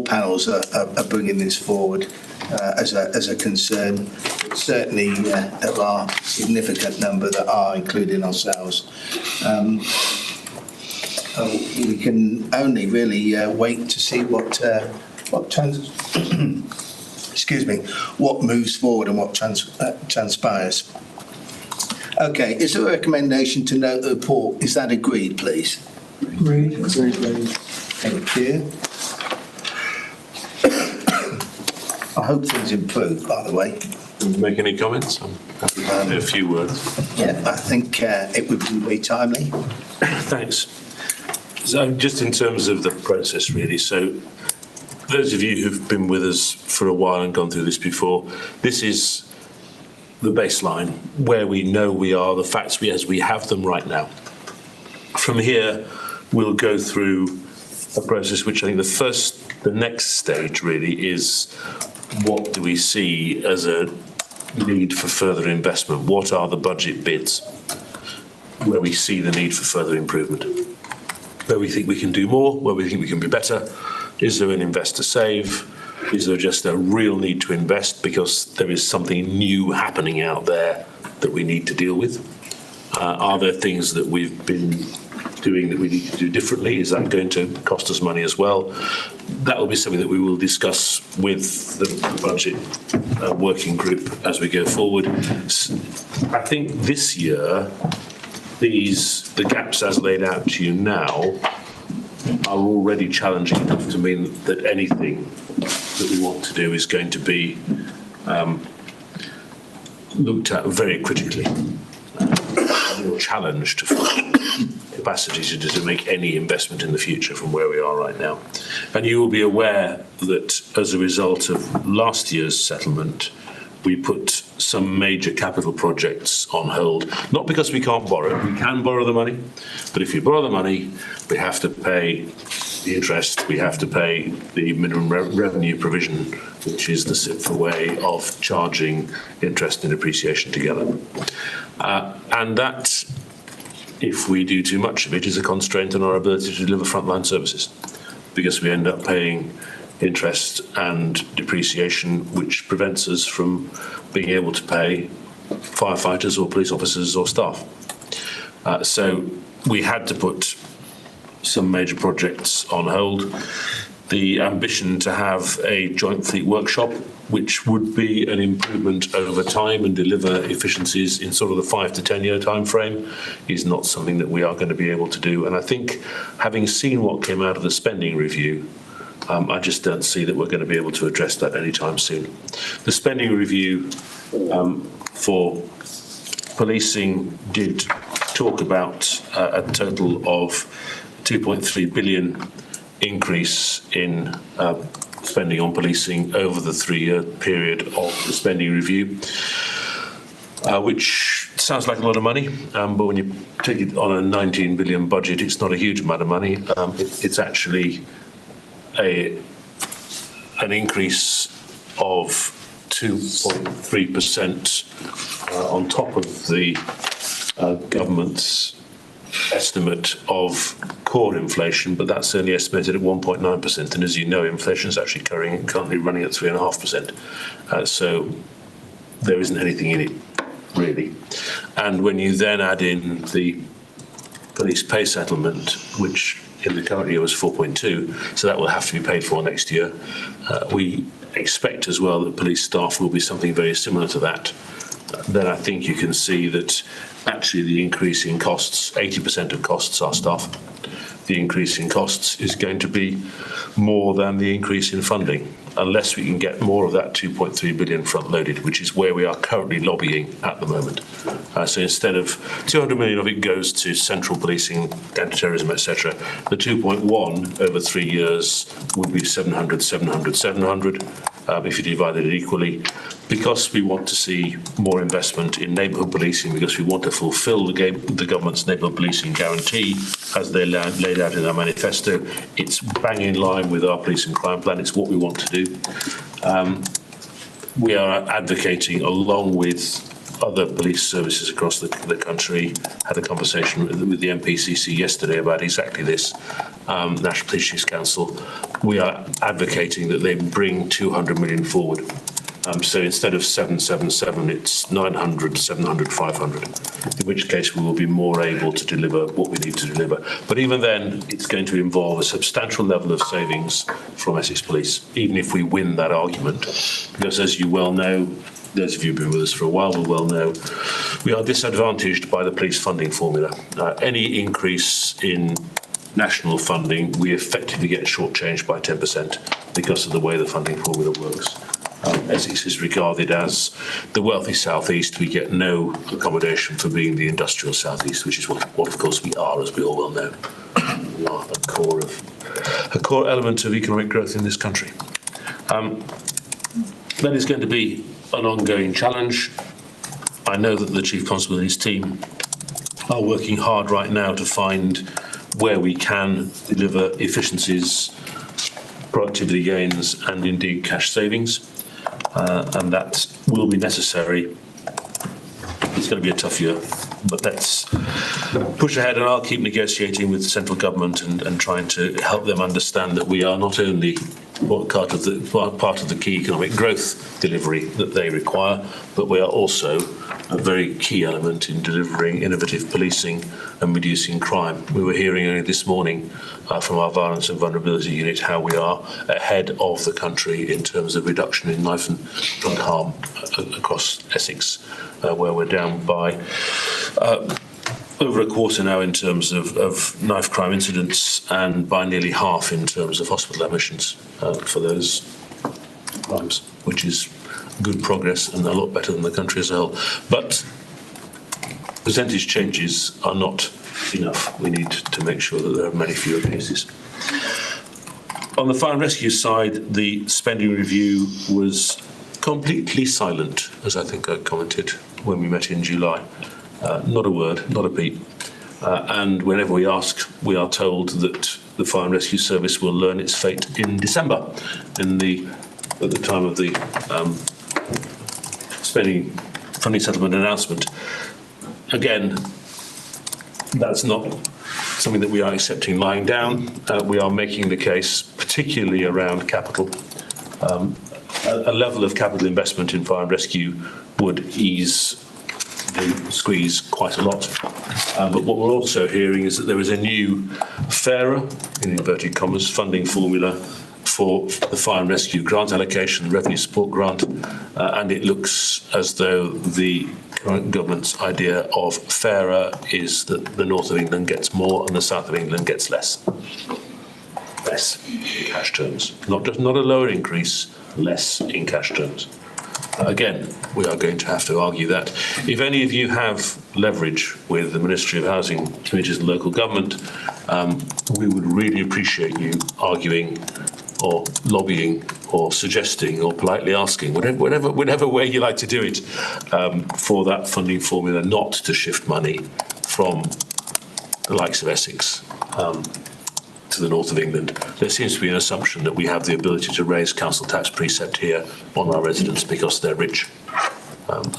panels are bringing this forward as a concern. But certainly, there are a significant number that are, including ourselves. We can only really wait to see what what moves forward and what transpires. Okay, is there a recommendation to note the report? Is that agreed, please? Agreed. Thank you. I hope things improve, by the way. Make any comments? I'm happy to say a few words. Yeah, I think it would be very timely. Thanks. So just in terms of the process, really, so those of you who've been with us for a while and gone through this before, this is the baseline, where we know we are, the facts as we have them right now. From here, we'll go through a process which I think the next stage really is, what do we see as a need for further investment? What are the budget bids where we see the need for further improvement? Where we think we can do more, where we think we can be better. Is there an investor save? Is there just a real need to invest because there is something new happening out there that we need to deal with? Are there things that we've been doing that we need to do differently? Is that going to cost us money as well? That will be something that we will discuss with the budget working group as we go forward. I think this year, the gaps as laid out to you now are already challenging enough to mean that anything that we want to do is going to be looked at very critically. A real challenge to find capacity to make any investment in the future from where we are right now. And you will be aware that as a result of last year's settlement, we put some major capital projects on hold, not because we can't borrow. We can borrow the money, but if you borrow the money, we have to pay the interest, we have to pay the minimum revenue provision, which is the SIPFA way of charging interest and depreciation together. And that, if we do too much of it, is a constraint on our ability to deliver frontline services, because we end up paying interest and depreciation, which prevents us from being able to pay firefighters or police officers or staff. So we had to put some major projects on hold. The ambition to have a joint fleet workshop, which would be an improvement over time and deliver efficiencies in sort of the 5 to 10 year time frame, is not something that we are going to be able to do. And I think, having seen what came out of the spending review, I just don't see that we're going to be able to address that anytime soon. The spending review for policing did talk about a total of 2.3 billion increase in spending on policing over the 3-year period of the spending review, which sounds like a lot of money, but when you take it on a 19 billion budget, it's not a huge amount of money. It's actually an increase of 2.3% on top of the government's estimate of core inflation, but that's only estimated at 1.9%. And as you know, inflation is actually currently running at 3.5%. So there isn't anything in it, really. And when you then add in the police pay settlement, which in the current year was 4.2, so that will have to be paid for next year. We expect as well that police staff will be something very similar to that. Then I think you can see that actually the increase in costs, 80% of costs are staff. The increase in costs is going to be more than the increase in funding, unless we can get more of that 2.3 billion front-loaded, which is where we are currently lobbying at the moment. So instead of 200 million of it goes to central policing, counter-terrorism, etc., the 2.1 over 3 years would be 700, 700, 700, if you divided it equally, because we want to see more investment in neighbourhood policing, because we want to fulfil the government's neighbourhood policing guarantee as they laid out in our manifesto. It's bang in line with our police and crime plan. It's what we want to do. We are advocating, along with other police services across the country, had a conversation with the MPCC yesterday about exactly this, National Police Chiefs Council, we are advocating that they bring 200 million forward. So instead of 777, it's 900, 700, 500, in which case we will be more able to deliver what we need to deliver. But even then, it's going to involve a substantial level of savings from Essex Police, even if we win that argument. Because as you well know, those of you who've been with us for a while will well know, we are disadvantaged by the police funding formula. Any increase in national funding, we effectively get shortchanged by 10% because of the way the funding formula works. Essex is regarded as the wealthy southeast. We get no accommodation for being the industrial southeast, which is what of course we are, as we all well know. We are a core element of economic growth in this country. That is going to be an ongoing challenge. I know that the Chief Constable and his team are working hard right now to find where we can deliver efficiencies, productivity gains, and indeed cash savings. And that will be necessary. It's going to be a tough year, but let's push ahead, and I'll keep negotiating with the central government and trying to help them understand that we are not only part of the key economic growth delivery that they require, but we are also a very key element in delivering innovative policing and reducing crime. We were hearing only this morning from our violence and vulnerability unit how we are ahead of the country in terms of reduction in knife and drug harm across Essex, where we're down by over a quarter now in terms of knife crime incidents, and by nearly half in terms of hospital admissions for those crimes, which is good progress and a lot better than the country as a whole. But percentage changes are not enough. We need to make sure that there are many fewer cases. On the fire and rescue side, the spending review was completely silent, as I think I commented when we met in July. Not a word, not a peep. And whenever we ask, we are told that the Fire and Rescue Service will learn its fate in December, at the time of the funding settlement announcement. Again, that's not something that we are accepting lying down. We are making the case, particularly around capital. A level of capital investment in fire and rescue would ease the squeeze quite a lot. But what we're also hearing is that there is a new, fairer, in inverted commas, funding formula for the fire and rescue grant allocation, revenue support grant, and it looks as though the current government's idea of fairer is that the north of England gets more and the south of England gets less. Less in cash terms. Not a lower increase, less in cash terms. Again, we are going to have to argue that. If any of you have leverage with the Ministry of Housing, Communities and Local Government, we would really appreciate you arguing or lobbying or suggesting or politely asking, whatever way you like to do it, for that funding formula not to shift money from the likes of Essex to the north of England. There seems to be an assumption that we have the ability to raise council tax precept here on our residents because they're rich.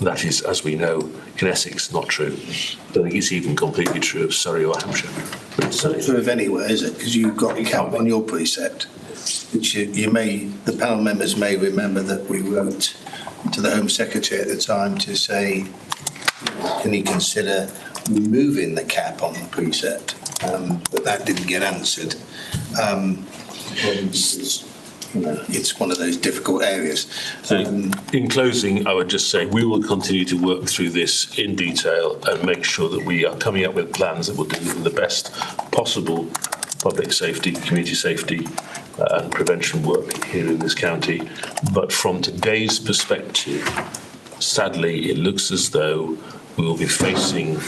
That is, as we know, in Essex, not true. I don't think it's even completely true of Surrey or Hampshire. It's not true of anywhere, is it? Because you've got a cap on your precept, which the panel members may remember that we wrote to the Home Secretary at the time to say, can he consider removing the cap on the precept? But that didn't get answered. It's one of those difficult areas. So in closing, I would just say we will continue to work through this in detail and make sure that we are coming up with plans that will deliver the best possible public safety, community safety and prevention work here in this county. But from today's perspective, sadly, it looks as though we will be facing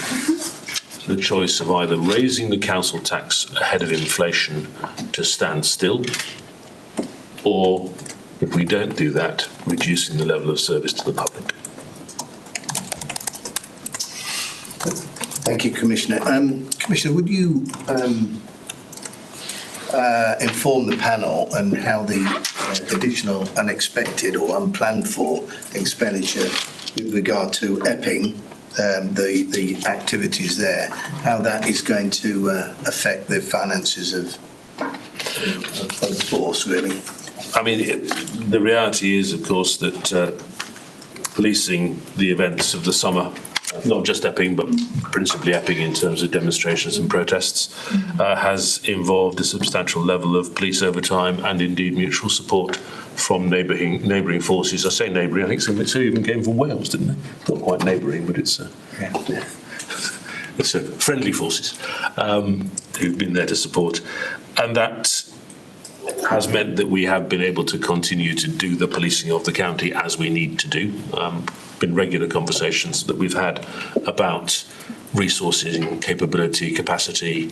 the choice of either raising the council tax ahead of inflation to stand still, or, if we don't do that, reducing the level of service to the public. Thank you, Commissioner. Commissioner, would you inform the panel on how the additional unexpected or unplanned for expenditure with regard to Epping, the activities there, how that is going to affect the finances of of force, really. I mean, the reality is, of course, that policing the events of the summer, not just Epping, but principally Epping in terms of demonstrations and protests, has involved a substantial level of police overtime and indeed mutual support from neighbouring forces. I say neighbouring, I think some even came from Wales, didn't they? Not quite neighbouring, but it's friendly forces who've been there to support. And that has meant that we have been able to continue to do the policing of the county as we need to do. Been regular conversations that we've had about resourcing, capability, capacity,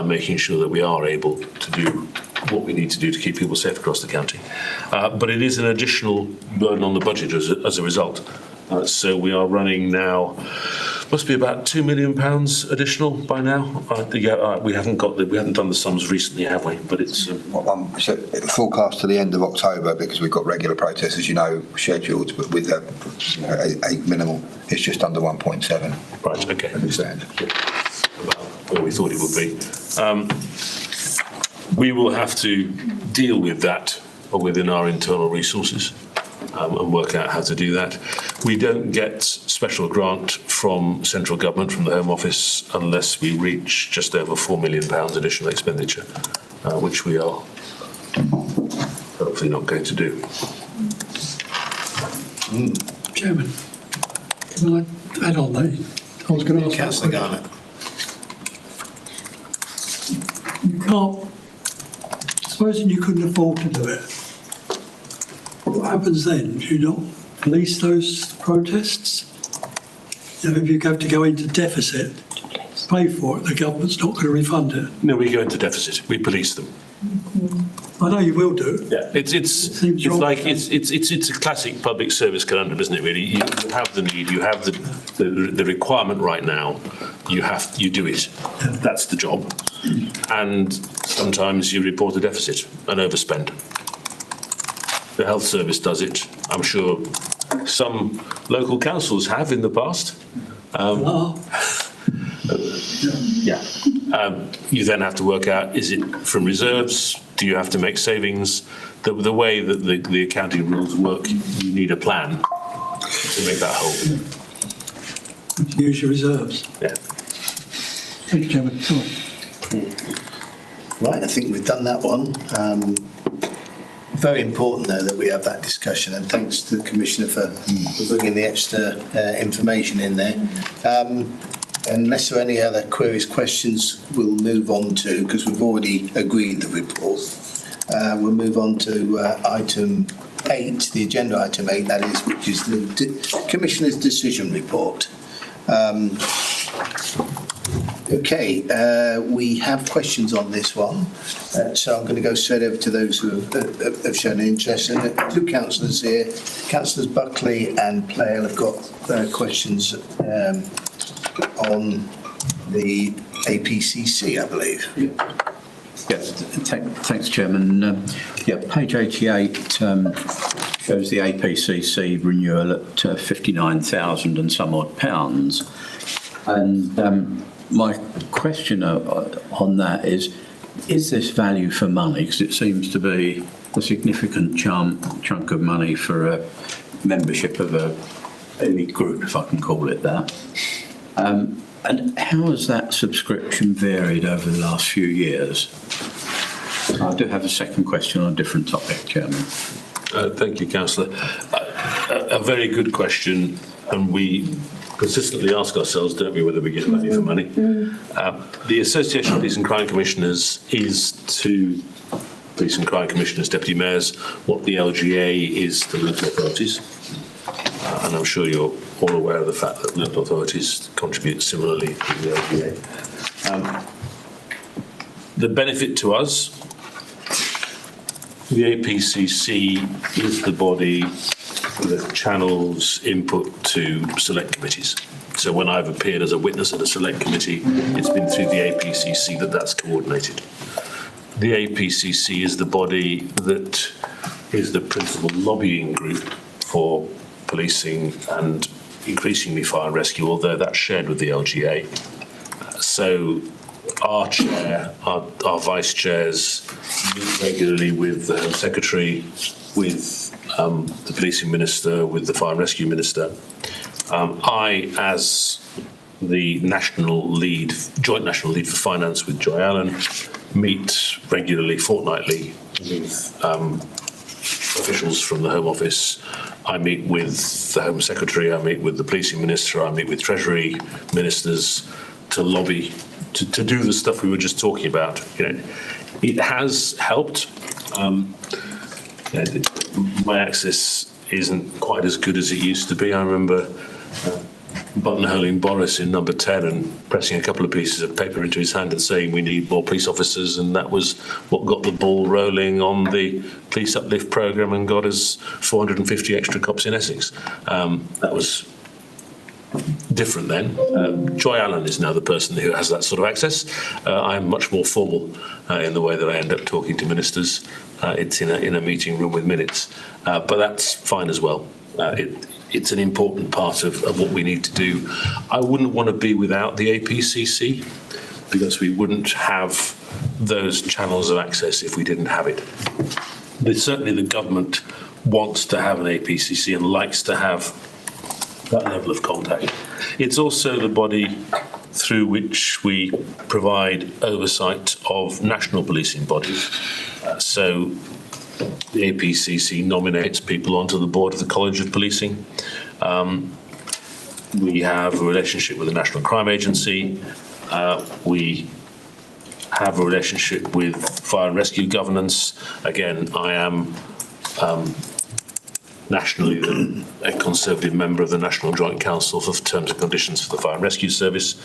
making sure that we are able to do what we need to do to keep people safe across the county. But it is an additional burden on the budget as a result. So we are running now, must be about £2 million additional by now. We haven't done the sums recently, have we? But it's it'll forecast to the end of October because we've got regular protests, as you know, scheduled, but with a minimal. It's just under 1.7. Right. Okay. I understand. About where we thought it would be. We will have to deal with that within our internal resources. And work out how to do that. We don't get special grant from central government, from the Home Office, unless we reach just over £4 million additional expenditure, which we are hopefully not going to do. Chairman, can I add on that? I was going to ask. Councillor Garnett. You can't, supposing you couldn't afford to do it, what happens then? Do you not police those protests? If you have to go into deficit, pay for it, the government's not going to refund it. No, we go into deficit. We police them. I know you will do. Yeah, it's a classic public service conundrum, isn't it? Really, you have the need, you have the requirement right now. You do it. That's the job, and sometimes you report a deficit, an overspend. The health service does it. I'm sure some local councils have in the past. You then have to work out, is it from reserves? Do you have to make savings? The way that the accounting rules work, you need a plan to make that whole. Use your reserves. Yeah. Thank you, Chairman. Right, I think we've done that one. Very important, though, that we have that discussion, and thanks to the Commissioner for bringing the extra information in there. Unless there are any other queries, questions, we'll move on to, because we've already agreed the report. We'll move on to item 8, the agenda item 8, that is, which is the Commissioner's decision report. We have questions on this one, so I'm going to go straight over to those who have shown an interest. And two councillors here, Councillors Buckley and Playle, have got questions on the APCC, I believe. Yes, thanks, Chairman. Page 88 shows the APCC renewal at 59,000 and some odd pounds. And my question on that is this value for money? Because it seems to be a significant chunk of money for a membership of a elite group, if I can call it that. And how has that subscription varied over the last few years? I do have a second question on a different topic, Chairman. Thank you, Councillor. A very good question, and we consistently ask ourselves, don't we, whether we get value for money. The Association of Police and Crime Commissioners is to Police and Crime Commissioners, Deputy Mayors, what the LGA is to local authorities. And I'm sure you're all aware of the fact that local authorities contribute similarly to the LGA. The benefit to us, the APCC is the body that channels input to select committees. So when I've appeared as a witness at a select committee, it's been through the APCC that's coordinated. The APCC is the body that is the principal lobbying group for policing and increasingly fire and rescue, although that's shared with the LGA. So our chair, our vice chairs meet regularly with the Home Secretary, with the policing minister, with the fire and rescue minister. I, as the national lead, joint national lead for finance with Joy Allen, meet regularly, fortnightly, with officials from the Home Office. I meet with the Home Secretary, I meet with the policing minister, I meet with Treasury ministers to lobby, to do the stuff we were just talking about. You know, it has helped. My access isn't quite as good as it used to be. I remember buttonholing Boris in number 10 and pressing a couple of pieces of paper into his hand and saying we need more police officers, and that was what got the ball rolling on the police uplift programme and got us 450 extra cops in Essex. That was different then. Joy Allen is now the person who has that sort of access. I'm much more formal in the way that I end up talking to ministers. It's in a meeting room with minutes, but that's fine as well. It's an important part of what we need to do. I wouldn't want to be without the APCC, because we wouldn't have those channels of access if we didn't have it. But certainly the government wants to have an APCC and likes to have that level of contact. It's also the body through which we provide oversight of national policing bodies. So the APCC nominates people onto the board of the College of Policing. We have a relationship with the National Crime Agency. We have a relationship with Fire and Rescue Governance. Again, I am nationally a Conservative member of the National Joint Council for Terms and Conditions for the Fire and Rescue Service.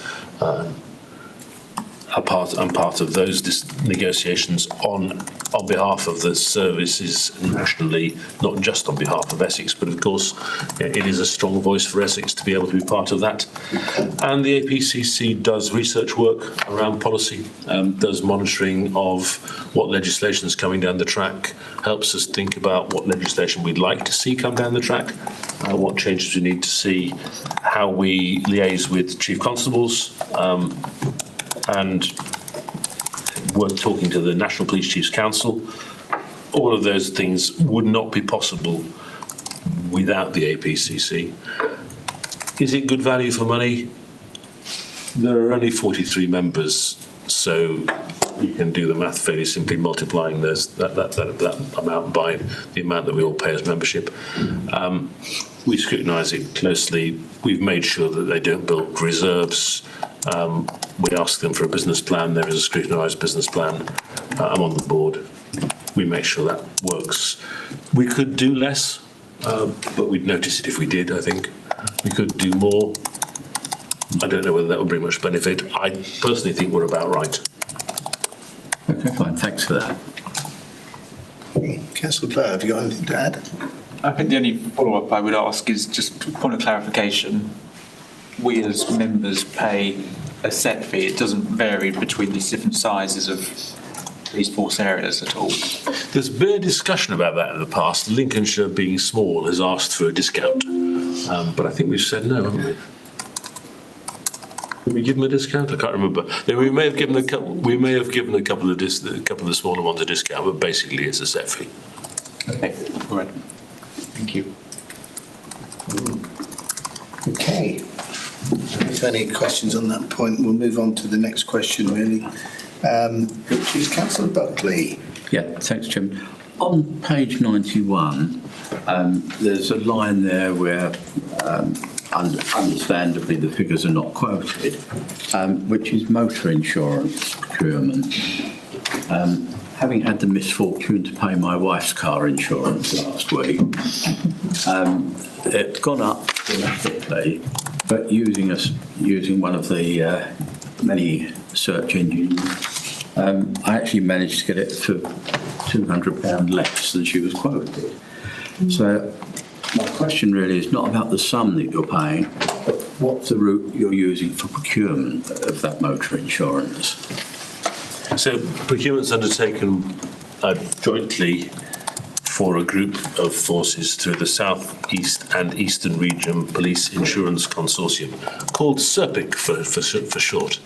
I'm part of those negotiations on behalf of the services nationally, not just on behalf of Essex, but of course it is a strong voice for Essex to be able to be part of that. And the APCC does research work around policy, does monitoring of what legislation is coming down the track, helps us think about what legislation we'd like to see come down the track, what changes we need to see, how we liaise with chief constables, and we're talking to the National Police Chiefs Council. All of those things would not be possible without the APCC. Is it good value for money? There are only 43 members, so you can do the math fairly simply, multiplying that amount by the amount that we all pay as membership. We scrutinise it closely. We've made sure that they don't build reserves. We ask them for a business plan. There is a scrutinised business plan. I'm on the board. We make sure that works. We could do less, but we'd notice it if we did, I think. We could do more. I don't know whether that would bring much benefit. I personally think we're about right. Okay, fine. Thanks for that. Councillor Blair, have you got anything to add? I think the only follow-up I would ask is just a point of clarification. We as members pay a set fee. It doesn't vary between these different sizes of these force areas at all. There's been a discussion about that in the past. Lincolnshire, being small, has asked for a discount, but I think we've said no, haven't we? Did we give them a discount? I can't remember. We may have given a couple. We may have given a couple of the smaller ones a discount, but basically it's a set fee. Okay, all right. Thank you. Okay. If any questions on that point, we'll move on to the next question, really, which is Councillor Buckley. Yeah, thanks, Chairman. On page 91, there's a line there where, understandably, the figures are not quoted, which is motor insurance procurement. Having had the misfortune to pay my wife's car insurance last week, it's gone up dramatically, but using one of the many search engines, I actually managed to get it to £200 less than she was quoted. So my question really is not about the sum that you're paying, but what's the route you're using for procurement of that motor insurance? So procurement's undertaken jointly for a group of forces through the South East and Eastern Region Police Insurance Consortium, called SERPIC for short.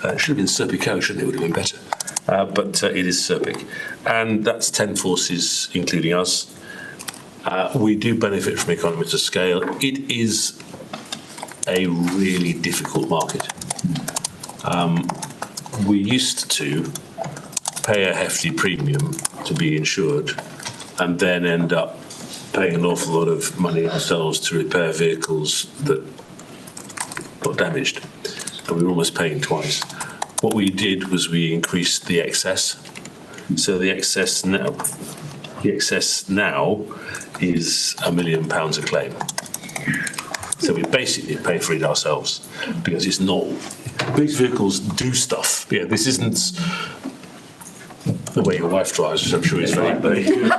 It should have been Serpico, shouldn't it? It would have been better. But it is SERPIC. And that's 10 forces, including us. We do benefit from economies of scale. It is a really difficult market. We used to pay a hefty premium to be insured and then end up paying an awful lot of money ourselves to repair vehicles that got damaged. And we were almost paying twice. What we did was we increased the excess. So the excess now is £1 million a claim. So we basically pay for it ourselves because it's not. These vehicles do stuff. Yeah, this isn't the way your wife drives, which I'm sure is very good.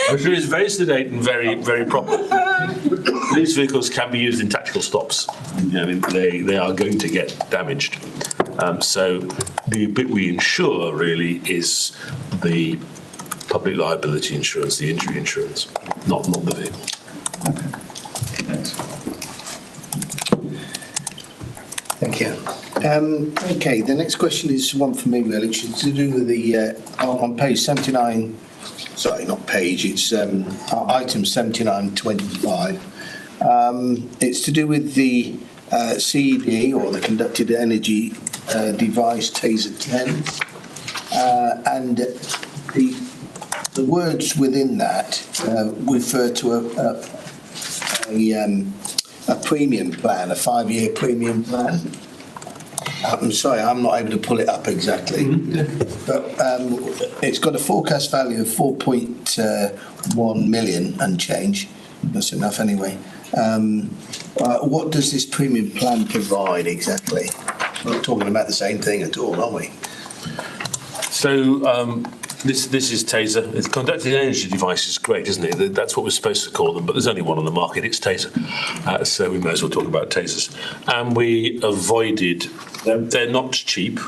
I'm sure it's very sedate and very proper. These vehicles can be used in tactical stops. I mean, they are going to get damaged. So the bit we insure really is the public liability insurance, the injury insurance, not the vehicle. Thank you. Okay, the next question is one for me, really, which is to do with the, on page 79, sorry, not page, it's item 7925. It's to do with the CED, or the Conducted Energy Device Taser 10. And the words within that refer to a premium plan, a 5-year premium plan. I'm sorry, I'm not able to pull it up exactly, but it's got a forecast value of 4.1 million and change. That's enough anyway. What does this premium plan provide exactly? We're not talking about the same thing at all, are we? So this is Taser. It's conducted energy device is great, isn't it? That's what we're supposed to call them, but there's only one on the market. It's Taser, so we may as well talk about Tasers. And we avoided them. They're not cheap,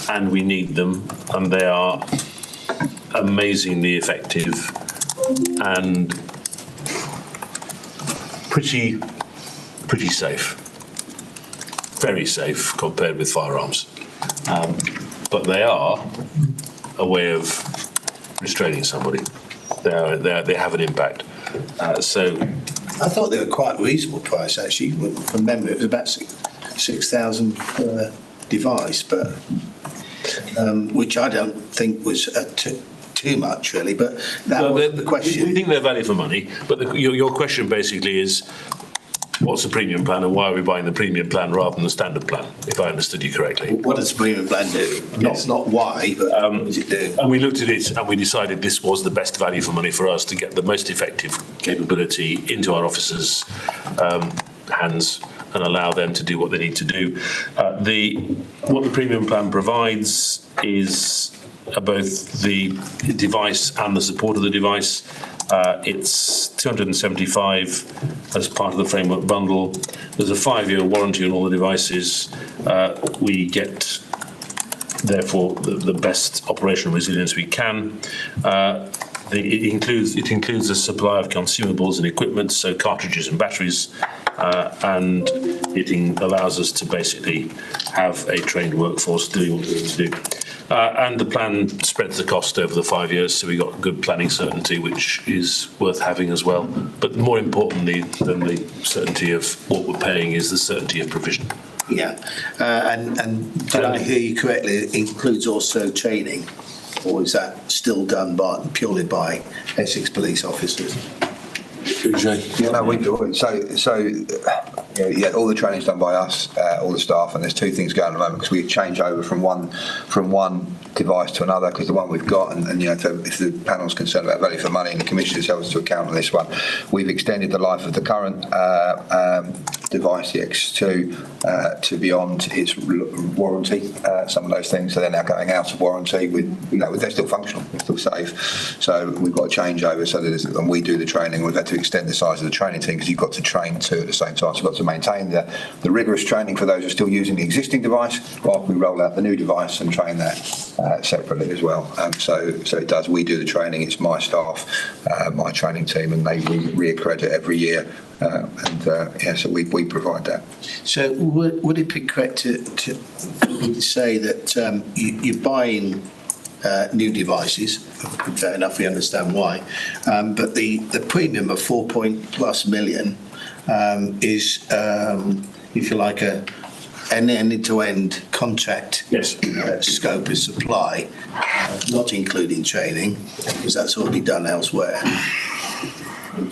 and we need them, and they are amazingly effective and pretty safe. Very safe compared with firearms, but they are a way of restraining somebody. They have an impact. So I thought they were quite reasonable price actually. From memory, it was about 6,000 per device, but which I don't think was too much really. But that was the question. We think they're value for money, but your question basically is, what's the premium plan and why are we buying the premium plan rather than the standard plan, if I understood you correctly? What does the premium plan do? Not why, but what does it do? And we looked at it and we decided this was the best value for money for us to get the most effective capability into our officers' hands and allow them to do what they need to do. What the premium plan provides is both the device and the support of the device. It's 275 as part of the framework bundle. There's a 5-year warranty on all the devices. We get, therefore, the best operational resilience we can. It includes a supply of consumables and equipment, so cartridges and batteries, and it allows us to basically have a trained workforce doing what we need to do. And the plan spreads the cost over the 5 years, so we got good planning certainty, which is worth having as well. But more importantly than the certainty of what we're paying is the certainty of provision. Yeah, and did I hear you correctly? It includes also training, or is that still done purely by Essex police officers? Yeah, no, we do. So yeah, all the training's done by us, all the staff, and there's two things going on at the moment because we change over from one device to another because the one we've got, and if the panel's concerned about value for money and the commissioner's held us to account on this one, we've extended the life of the current device, the X2, to beyond its warranty. Some of those things, so they're now going out of warranty. They're still functional, they're still safe. So we've got to change over so that and we do the training. We've had to extend the size of the training team because you've got to train two at the same time. So we've got to maintain the rigorous training for those who are still using the existing device, while we roll out the new device and train that separately as well. So it does. We do the training. It's my staff, my training team, and they re-accredit every year. So we provide that. So would it be correct to say that you're buying new devices? Fair enough, we understand why. But the premium of 4+ million is, if you like, an end-to-end contract scope of supply, not including training, because that's already done elsewhere.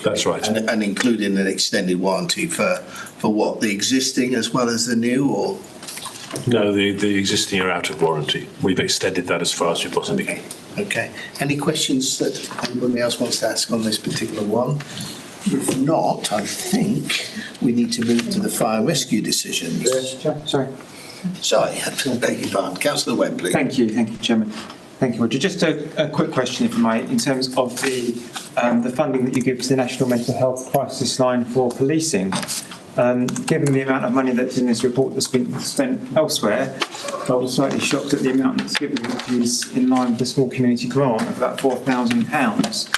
That's right. And including an extended warranty for what, the existing as well as the new, or? No, the existing are out of warranty. We've extended that as far as we possibly can. Okay. Any questions that anybody else wants to ask on this particular one? If not, I think we need to move to the fire rescue decisions. Sorry. Sorry, I beg your pardon. Councillor Webb, please. Thank you, Chairman. Thank you, Roger. Just a quick question, if I may, in terms of the funding that you give to the National Mental Health Crisis Line for policing. Given the amount of money that's in this report that's been spent elsewhere, I was slightly shocked at the amount that's given, which is in line with the small community grant of about £4,000.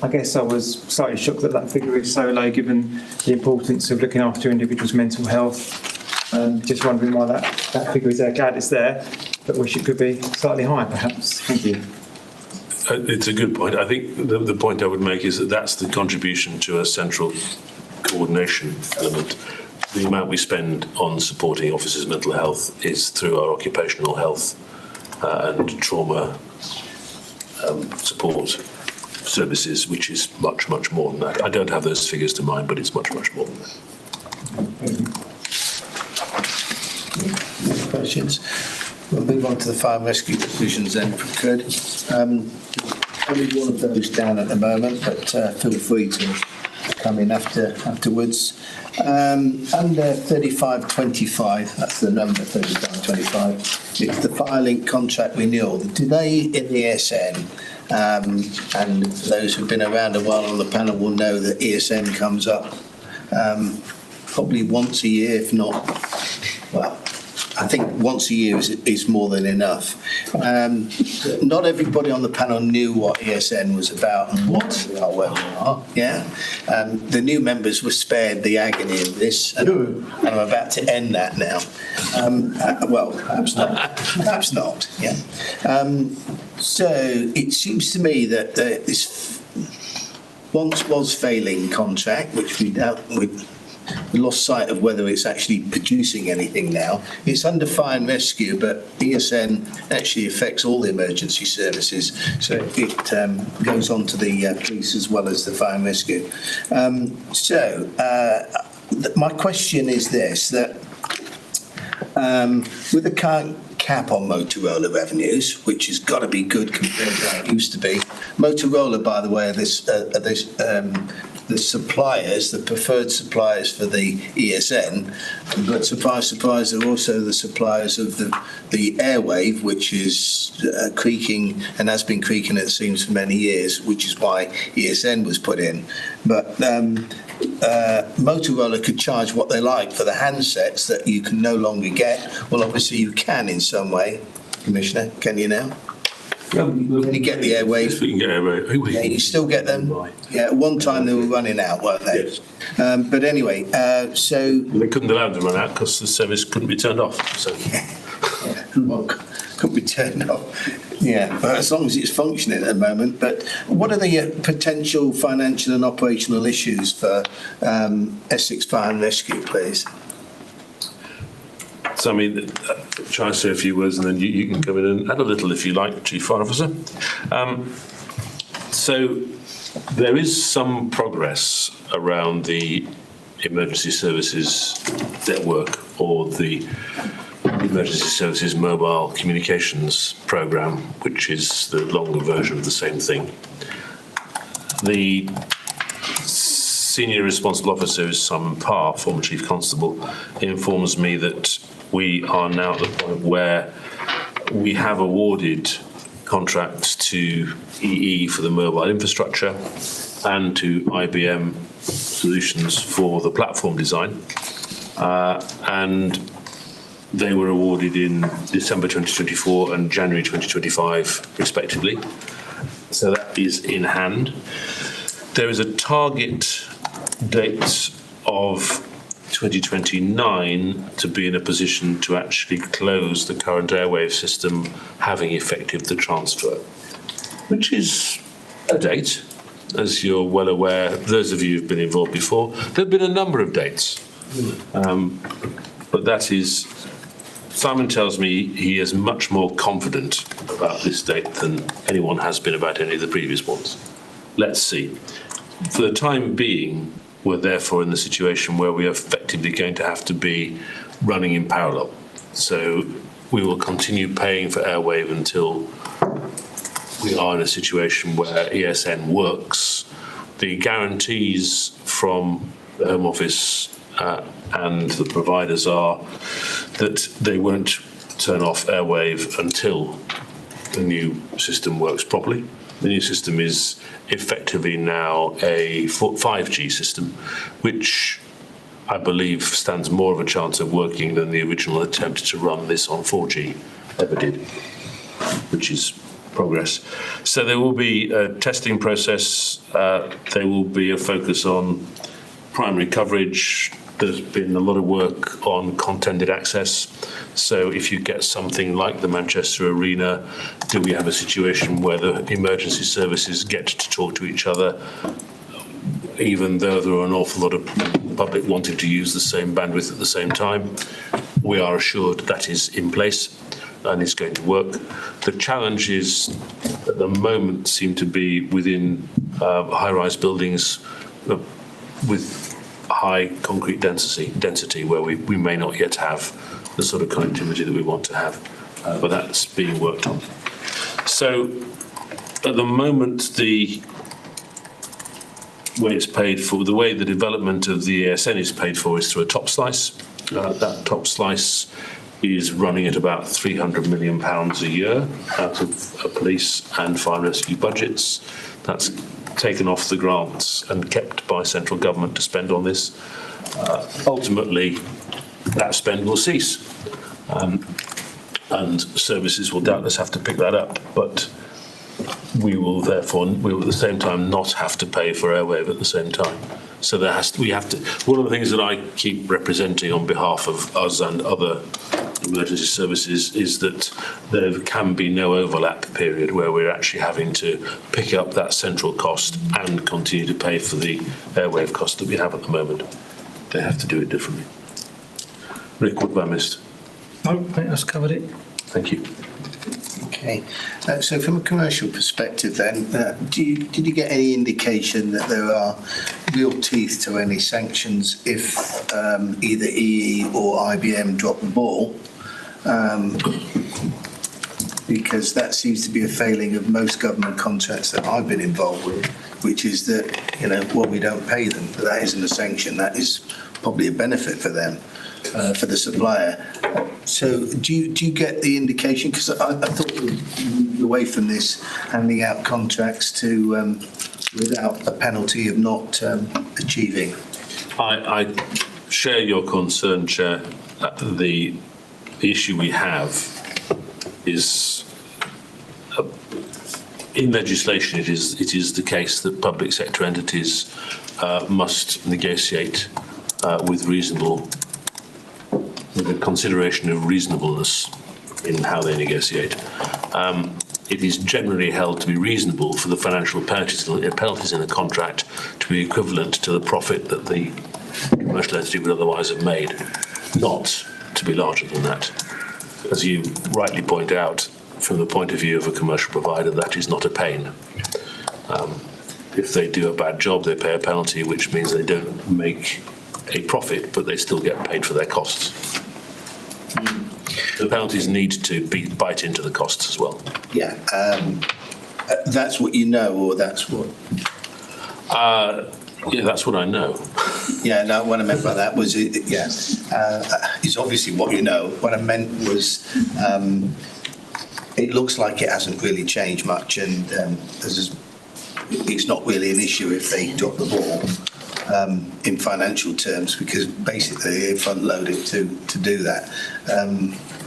I guess I was slightly shocked that that figure is so low, given the importance of looking after individuals' mental health. Just wondering why that figure is there. Glad it's there, but wish it could be slightly higher, perhaps. Thank you. It's a good point. I think the point I would make is that that's the contribution to a central coordination element. The amount we spend on supporting officers' mental health is through our occupational health and trauma support services, which is much, much more than that. I don't have those figures to mind, but it's much, much more than that. Questions? We'll move on to the fire and rescue decisions then, if we could. Only one of those down at the moment, but feel free to come in afterwards. Under 3525, that's the number, 3525, it's the Firelink contract renewal. Today in the ESN, and those who've been around a while on the panel will know that ESN comes up probably once a year, if not, well, I think once a year is more than enough. Not everybody on the panel knew what ESN was about and what we are, where we are. Yeah, the new members were spared the agony of this, and I'm about to end that now. Well, perhaps not. Perhaps not. Yeah. So it seems to me that this once was failing contract, which we lost sight of whether it's actually producing anything now. It's under fire and rescue, but ESN actually affects all the emergency services, so it goes on to the police as well as the fire and rescue. My question is this, that with the current cap on Motorola revenues, which has got to be good compared to how it used to be. Motorola, by the way, the suppliers, the preferred suppliers for the ESN, but surprise, surprise, they're also the suppliers of the Airwave, which is creaking and has been creaking, it seems, for many years, which is why ESN was put in. But Motorola could charge what they like for the handsets that you can no longer get. Well, obviously you can in some way, Commissioner, can you now? Can you get the Airwaves? We can get Airwaves. Yeah, you still get them? Yeah, at one time they were running out, weren't they? Yes. But anyway, so... They couldn't allow them to run out because the service couldn't be turned off. So. Well, couldn't be turned off. Yeah, but as long as it's functioning at the moment. But what are the potential financial and operational issues for Essex Fire and Rescue, please? So, I mean, try and say a few words and then you can come in and add a little if you like, Chief Fire Officer. So, there is some progress around the emergency services network or the emergency services mobile communications programme, which is the longer version of the same thing. The senior responsible officer, Simon Parr, former Chief Constable, informs me that we are now at the point where we have awarded contracts to EE for the mobile infrastructure and to IBM solutions for the platform design, and they were awarded in December 2024 and January 2025, respectively. So that is in hand. There is a target date of 2029 to be in a position to actually close the current airwave system, having effected the transfer, which is a date. As you're well aware, those of you who've been involved before, there have been a number of dates. But that is, Simon tells me he is much more confident about this date than anyone has been about any of the previous ones. Let's see. For the time being, we're therefore in the situation where we are effectively going to have to be running in parallel. So we will continue paying for airwave until we are in a situation where ESN works. The guarantees from the Home Office and the providers are that they won't turn off airwave until the new system works properly. The new system is effectively now a 5G system, which I believe stands more of a chance of working than the original attempt to run this on 4G ever did, which is progress. So there will be a testing process. There will be a focus on primary coverage. There's been a lot of work on contented access. So if you get something like the Manchester Arena, do we have a situation where the emergency services get to talk to each other, even though there are an awful lot of public wanting to use the same bandwidth at the same time? We are assured that is in place and is going to work. The challenges at the moment seem to be within high-rise buildings with high concrete density where we may not yet have the sort of connectivity that we want to have, but that's being worked on. So at the moment, the way it's paid for, the way the development of the ESN is paid for is through a top slice. That top slice is running at about £300 million a year out of police and fire and rescue budgets. That's taken off the grants and kept by central government to spend on this. Ultimately, that spend will cease, and services will doubtless have to pick that up, but we will at the same time not have to pay for airwave at the same time. So we have to. One of the things that I keep representing on behalf of us and other emergency services is that there can be no overlap period where we're actually having to pick up that central cost and continue to pay for the airwave cost that we have at the moment. They have to do it differently. Rick, what have I missed? No, I think that's covered it. Thank you. Okay, so from a commercial perspective then, did you get any indication that there are real teeth to any sanctions if either EE or IBM drop the ball? Because that seems to be a failing of most government contracts that I've been involved with, which is that, we don't pay them, but that isn't a sanction, that is probably a benefit for them. For the supplier. So do you get the indication, because I thought we moved away from this handing out contracts to without a penalty of not achieving? I share your concern, Chair. The issue we have is in legislation it is the case that public sector entities must negotiate with a consideration of reasonableness in how they negotiate. It is generally held to be reasonable for the financial penalties in the contract to be equivalent to the profit that the commercial entity would otherwise have made, not to be larger than that. As you rightly point out, from the point of view of a commercial provider, that is not a pain. If they do a bad job, they pay a penalty, which means they don't make a profit, but they still get paid for their costs. The penalties need to bite into the costs as well. Yeah, that's what you know, or that's what? Yeah, that's what I know. Yeah, no, what I meant by that was, it's obviously what you know. What I meant was, it looks like it hasn't really changed much, and it's not really an issue if they drop the ball. in financial terms, because basically they front load it to do that.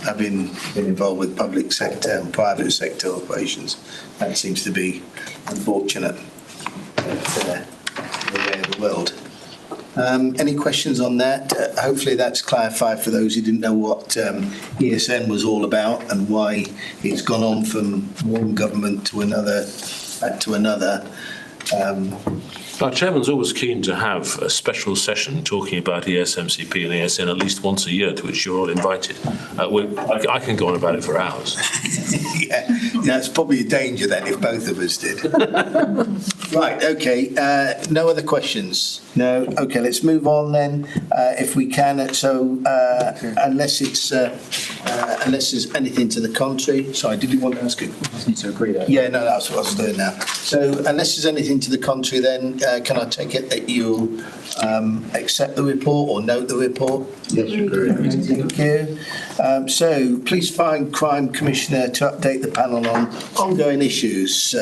Having been involved with public sector and private sector operations, that seems to be unfortunate in the way of the world. Any questions on that? Hopefully that's clarified for those who didn't know what ESN was all about and why it's gone on from one government to another, back to another. Our chairman's always keen to have a special session talking about ESMCP and ESN at least once a year, to which you're all invited. I can go on about it for hours. Yeah, it's probably a danger then if both of us did. Right, okay, no other questions? No? Okay, let's move on then, if we can. So, unless there's anything to the contrary. Sorry, did you want to ask it? I need to agree there. Yeah, no, that's what I was doing now. So, unless there's anything to the contrary, then can I take it that you accept the report or note the report? Yes, agree. Thank you. So, Police Fire Crime Commissioner to update the panel on ongoing issues.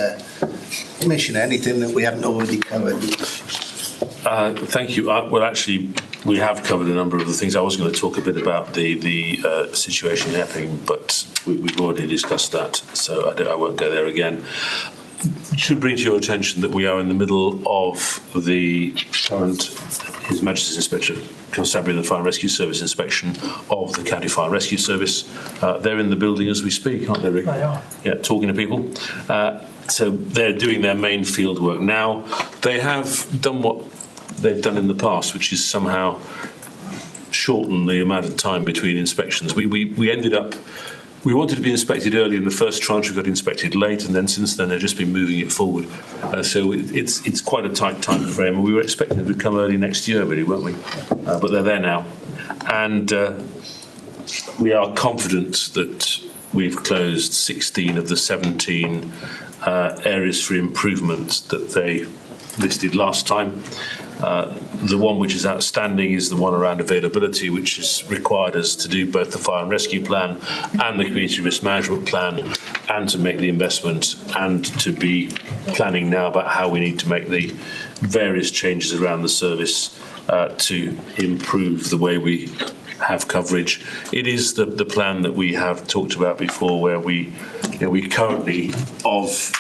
Commissioner, anything that we haven't already covered? Thank you. Well, actually, we have covered a number of the things. I was going to talk a bit about the situation happening, but we've already discussed that, so I won't go there again. Should bring to your attention that we are in the middle of the current His Majesty's Inspector Constabulary and the Fire and Rescue Service inspection of the County Fire and Rescue Service. They're in the building as we speak, aren't they, Rick? They are. Yeah, talking to people. So they're doing their main field work now. They have done what they've done in the past, which is somehow shorten the amount of time between inspections. We ended up, we wanted to be inspected early in the first tranche, we got inspected late, and then since then they've just been moving it forward. So it's quite a tight time frame, and we were expecting them to come early next year, really, weren't we? But they're there now. And we are confident that we've closed 16 of the 17 areas for improvement that they listed last time. The one which is outstanding is the one around availability, which has required us to do both the fire and rescue plan and the community risk management plan, and to make the investment and to be planning now about how we need to make the various changes around the service to improve the way we have coverage. It is the plan that we have talked about before, where we currently, of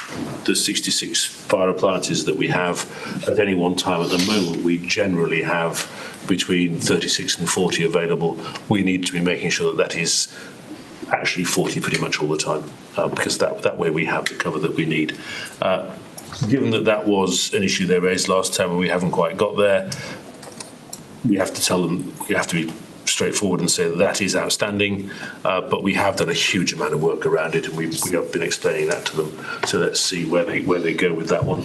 the 66 fire appliances that we have at any one time at the moment, we generally have between 36 and 40 available. We need to be making sure that is actually 40 pretty much all the time, because that way we have the cover that we need. Given that was an issue they raised last time and we haven't quite got there, we have to tell them, we have to be straightforward and say that is outstanding, but we have done a huge amount of work around it, and we have been explaining that to them. So let's see where they go with that one.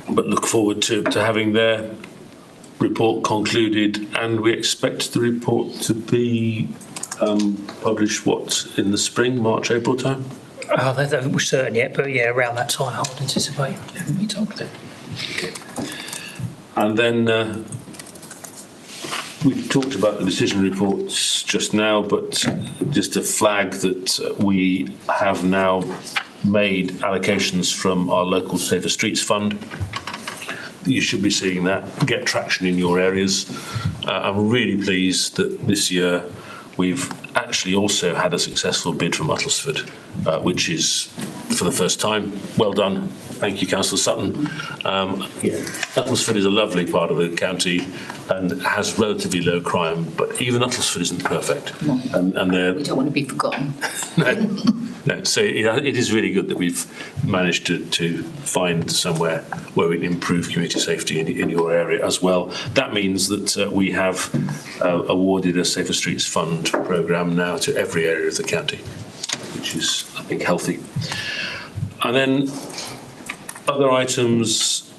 But look forward to having their report concluded, and we expect the report to be published in the spring, March, April time. We're certain yet, but yeah, around that time I would anticipate. We talked there. Okay. And then. We talked about the decision reports just now, but just to flag that we have now made allocations from our local Safer Streets Fund. You should be seeing that get traction in your areas. I'm really pleased that this year we've actually also had a successful bid from Uttlesford, which is for the first time. Well done. Thank you, Councillor Sutton. Uttlesford is a lovely part of the county and has relatively low crime, but even Uttlesford isn't perfect. No. And we don't want to be forgotten. No. So it is really good that we've managed to find somewhere where we can improve community safety in your area as well. That means that we have awarded a Safer Streets Fund programme now to every area of the county, which is, I think, healthy. And then other items,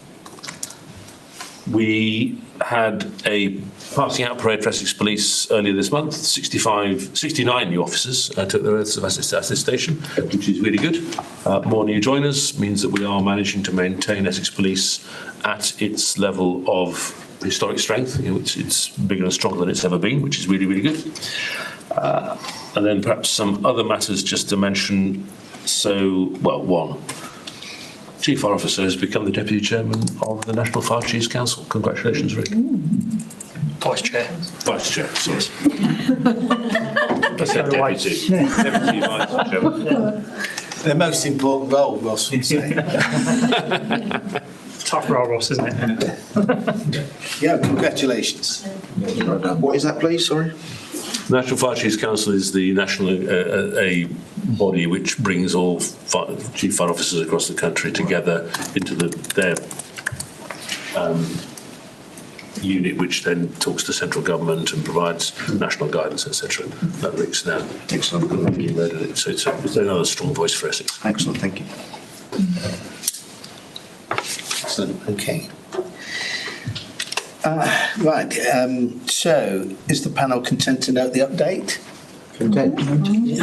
we had a passing out parade for Essex Police earlier this month. 69 new officers took their oaths of attestation, which is really good. More new joiners means that we are managing to maintain Essex Police at its level of historic strength. It's bigger and stronger than it's ever been, which is really, really good. And then perhaps some other matters just to mention. So, well, one. Chief Fire Officer has become the Deputy Chairman of the National Fire Chiefs Council. Congratulations, Rick. Vice Chair. Vice Chair, sorry. I said Deputy. Deputy Vice Chairman. The most important role, Ross would say. Tough role, Ross, isn't it? Yeah, congratulations. What is that, please? Sorry. The National Fire Chiefs Council is the national a body which brings all chief fire officers across the country together into their unit, which then talks to central government and provides national guidance, etc. That Rick's now. Excellent. So it's another strong voice for Essex. Excellent. Thank you. Excellent, okay. Right, so is the panel content to note the update? Content. Content.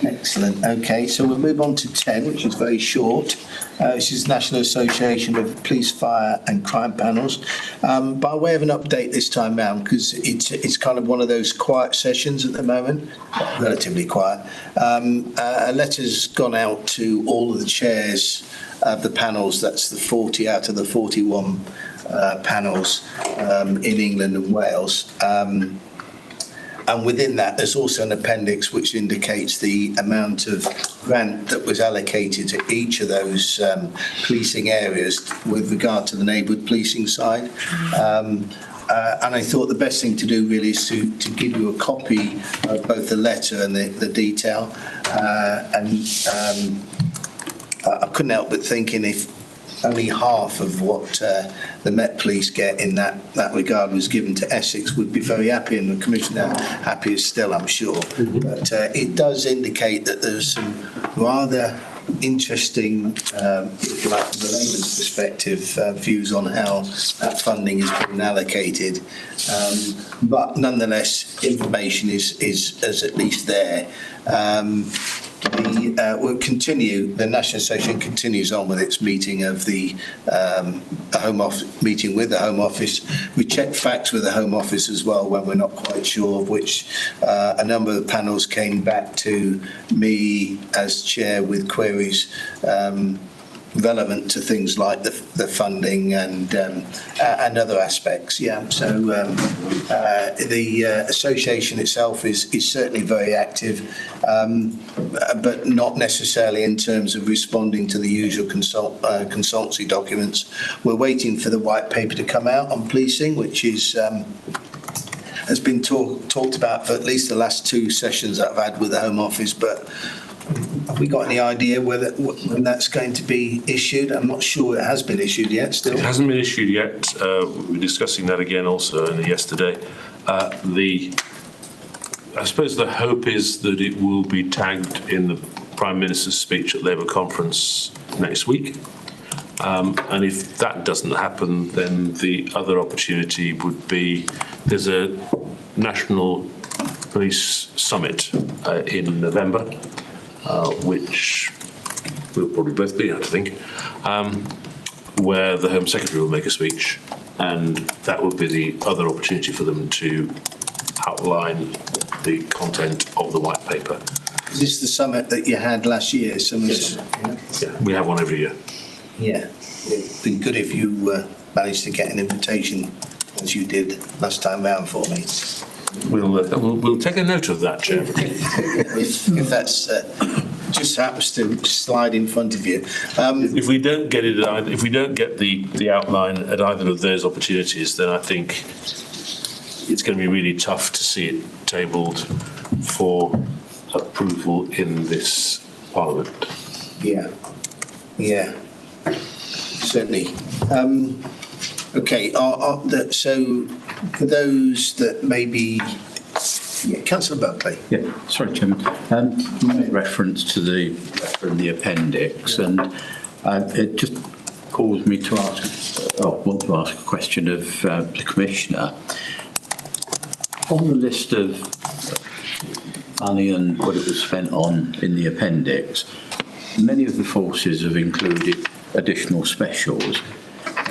Excellent, okay, so we'll move on to 10, which is very short. This is National Association of Police, Fire and Crime Panels. By way of an update this time round, because it's kind of one of those quiet sessions at the moment, relatively quiet. A letter's gone out to all of the chairs of the panels. That's the 40 out of the 41 panels in England and Wales. And within that, there's also an appendix which indicates the amount of grant that was allocated to each of those policing areas with regard to the neighbourhood policing side. And I thought the best thing to do really is to give you a copy of both the letter and the detail. I couldn't help but thinking if only half of what the Met Police get in that regard was given to Essex, we'd be very happy, and the Commissioner happy as still, I'm sure. But it does indicate that there's some rather interesting, if you like, from the layman's perspective, views on how that funding is being allocated. But nonetheless, information is at least there. We'll continue. The National Association continues on with its meeting of the Home Office, meeting with the Home Office. We check facts with the Home Office as well when we're not quite sure of which. A number of the panels came back to me as chair with queries relevant to things like the funding and other aspects. Yeah. So the association itself is certainly very active, but not necessarily in terms of responding to the usual consultancy documents. We're waiting for the white paper to come out on policing, which is has been talked about for at least the last two sessions that I've had with the Home Office, but have we got any idea when that's going to be issued? I'm not sure it has been issued yet still. It hasn't been issued yet. We were discussing that again also yesterday. I suppose the hope is that it will be tagged in the Prime Minister's speech at Labour conference next week. And if that doesn't happen, then the other opportunity would be there's a National Police Summit in November, which we'll probably both be at, I think, where the Home Secretary will make a speech, and that would be the other opportunity for them to outline the content of the white paper. Is this the summit that you had last year? Yes. Yeah, we have one every year. Yeah, it'd be good if you managed to get an invitation, as you did last time round for me. We'll take a note of that, Chair. if that's just happens to slide in front of you. If we don't get it, if we don't get the outline at either of those opportunities, then I think it's going to be really tough to see it tabled for approval in this Parliament. Yeah, certainly. Okay, so for those that maybe, Councillor Buckley. Yeah, sorry, Chairman. You made reference to the appendix, and it just caused me to want to ask a question of the Commissioner. On the list of money and what it was spent on in the appendix, many of the forces have included additional specials.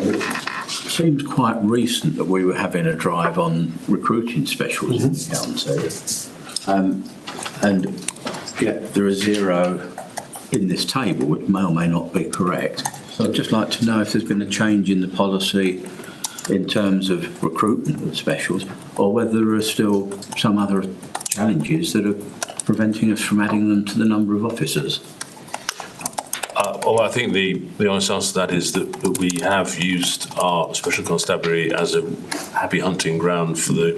It seems quite recent that we were having a drive on recruiting specials in the county. And yet there are zero in this table, which may or may not be correct. So I'd just like to know if there's been a change in the policy in terms of recruitment of specials, or whether there are still some other challenges that are preventing us from adding them to the number of officers. Well, I think the honest answer to that is that we have used our special constabulary as a happy hunting ground for the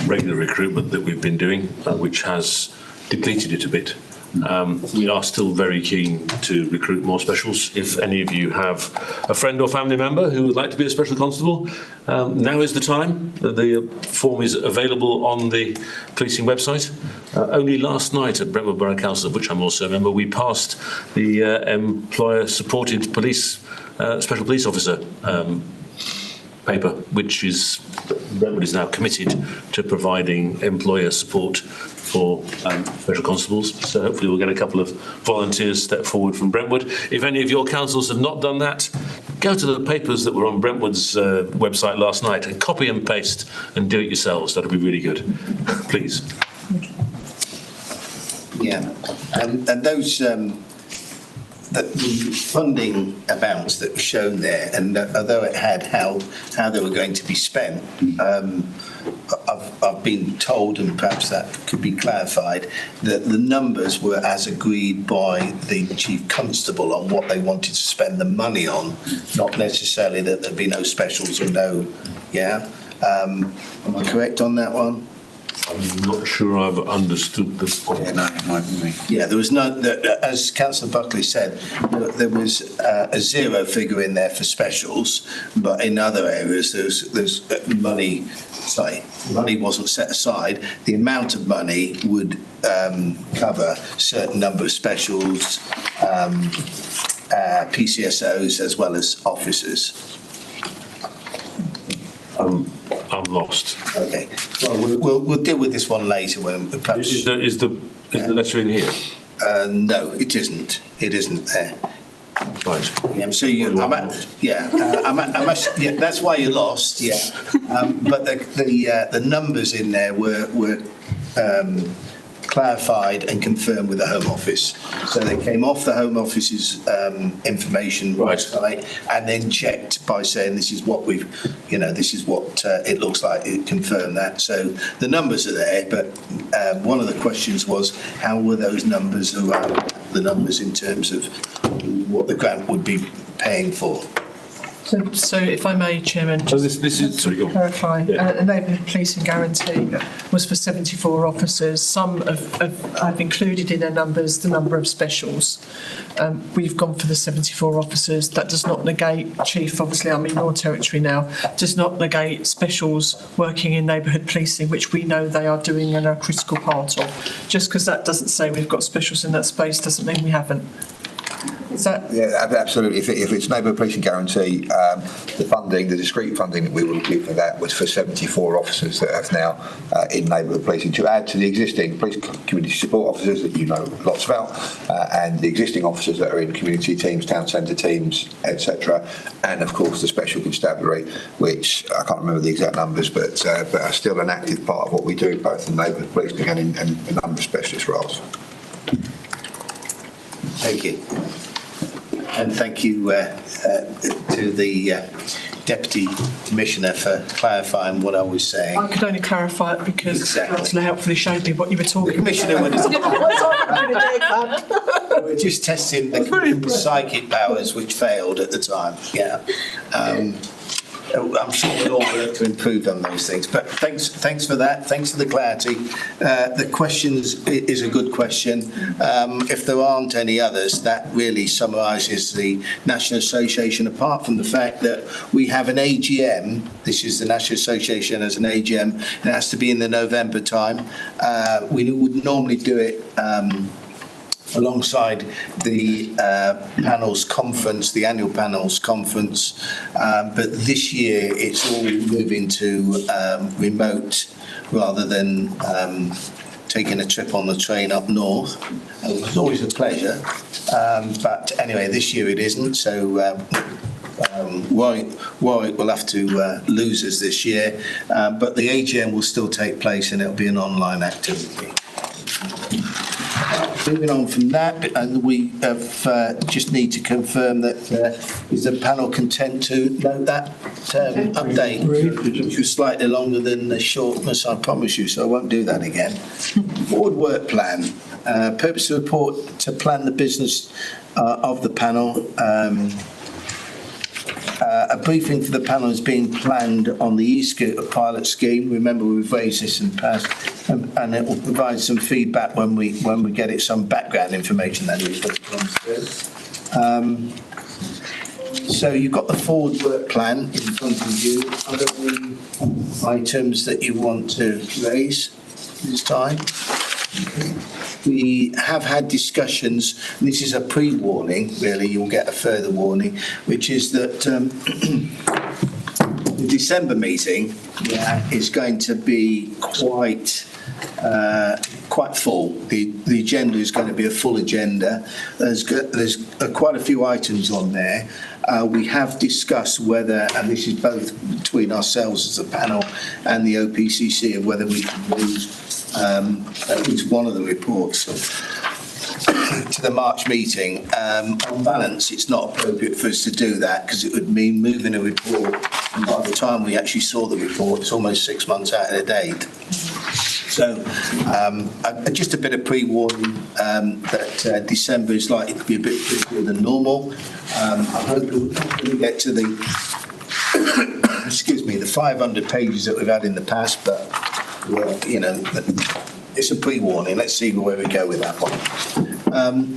regular recruitment that we've been doing, which has depleted it a bit. We are still very keen to recruit more specials. If any of you have a friend or family member who would like to be a special constable, now is the time. The form is available on the policing website. Only last night at Brentwood Borough Council, of which I'm also a member, we passed the employer-supported police special police officer paper, which is Brentwood is now committed to providing employer support for special constables. So hopefully we'll get a couple of volunteers step forward from Brentwood. If any of your councils have not done that, go to the papers that were on Brentwood's website last night and copy and paste and do it yourselves. That'll be really good. Please. Yeah, and those the funding amounts that were shown there, and although it had how they were going to be spent, I've been told, and perhaps that could be clarified, that the numbers were as agreed by the Chief Constable on what they wanted to spend the money on, not necessarily that there'd be no specials or no, yeah? Am I correct on that one? I'm not sure I've understood the point. Yeah, no, it might be me. Yeah, there was no, as Councillor Buckley said, there was a zero figure in there for specials, but in other areas there's money wasn't set aside. The amount of money would cover a certain number of specials, PCSOs as well as officers. I'm lost. Okay, well, we'll deal with this one later when perhaps... Is the letter in here? No, it isn't. It isn't there. Right. Yeah, so that's why you're lost. Yeah, but the numbers in there were clarified and confirmed with the Home Office. So they came off the Home Office's information website and then checked by saying this is what this is what it looks like. It confirmed that. So the numbers are there, but one of the questions was how were those numbers around the numbers in terms of what the grant would be paying for. So if I may, Chairman, so this is sorry, go on. Clarify. A neighbourhood policing guarantee was for 74 officers. Some have included in their numbers the number of specials. We've gone for the 74 officers. That does not negate, Chief, obviously I'm in your territory now, does not negate specials working in neighbourhood policing, which we know they are doing and are a critical part of. Just because that doesn't say we've got specials in that space doesn't mean we haven't. Yeah, absolutely. If it's neighbourhood policing guarantee, the funding, the discrete funding that we will give for that was for 74 officers that are now in neighbourhood policing to add to the existing police community support officers that you know lots about, and the existing officers that are in community teams, town centre teams, etc. And of course the special constabulary, which I can't remember the exact numbers, but are still an active part of what we do, both in neighbourhood policing and in a number of specialist roles. Thank you. And thank you to the Deputy Commissioner for clarifying what I was saying. I could only clarify it because Councillor helpfully showed me what you were talking about. Commissioner we're just testing the psychic powers which failed at the time. Yeah. I'm sure we'll all work to improve on those things. But thanks for that. Thanks for the clarity. The questions is a good question. If there aren't any others, that really summarises the National Association, apart from the fact that we have an AGM. This is the National Association as an AGM. It has to be in the November time. We would normally do it alongside the panels conference, the annual panels conference, but this year it's all moving to remote rather than taking a trip on the train up north. It was always a pleasure, but anyway, this year it isn't, so Warwick will have to lose us this year, but the AGM will still take place and it'll be an online activity. Moving on from that, and we have just need to confirm that is the panel content to note that update, which was slightly longer than the shortness, I promise you, so I won't do that again. Board work plan. Purpose of the report to plan the business of the panel. A briefing for the panel is being planned on the e-scooter pilot scheme. Remember, we've raised this in the past, and it will provide some feedback when we get it, some background information that is what it comes through. So you've got the forward work plan in front of you. Are there any items that you want to raise this time? We have had discussions, and this is a pre-warning, really, you'll get a further warning, which is that the December meeting is going to be quite full. The agenda is going to be a full agenda. There's quite a few items on there. We have discussed whether, and this is both between ourselves as a panel and the OPCC, of whether we can move at least one of the reports to the March meeting. On balance, it's not appropriate for us to do that because it would mean moving a report, and by the time we actually saw the report, it's almost 6 months out of date. So just a bit of pre-warning that December is likely to be a bit busier than normal. I hope we'll get to the the 500 pages that we've had in the past, but it's a pre-warning. Let's see where we go with that one.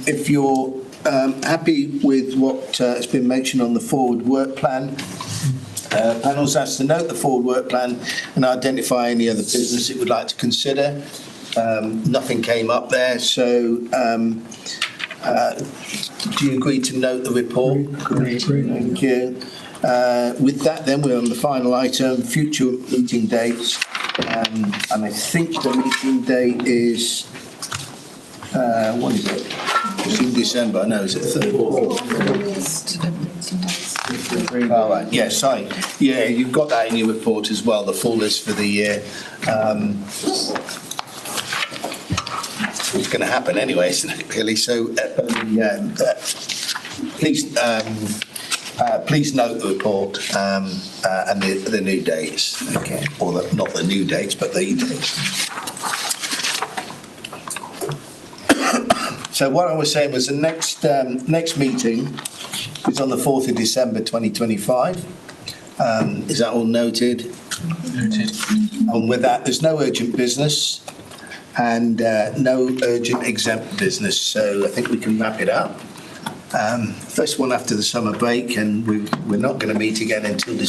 If you're happy with what has been mentioned on the forward work plan, panel's asked to note the forward work plan and identify any other business it would like to consider. Nothing came up there, so do you agree to note the report? Thank you. With that, then we're on the final item, future meeting dates, and I think the meeting date is what is it? It's in December. No, is it 3rd? All right. Yeah, sorry. Yeah, you've got that in your report as well. The full list for the year. It's going to happen anyway, isn't it? Really. So, please note the report and the new dates. Okay. Or not the new dates, but the dates. So what I was saying was the next meeting is on the 4th of December 2025. Is that all noted? Noted. And with that, there's no urgent business and no urgent exempt business. So I think we can wrap it up. First one after the summer break, and we're not going to meet again until December.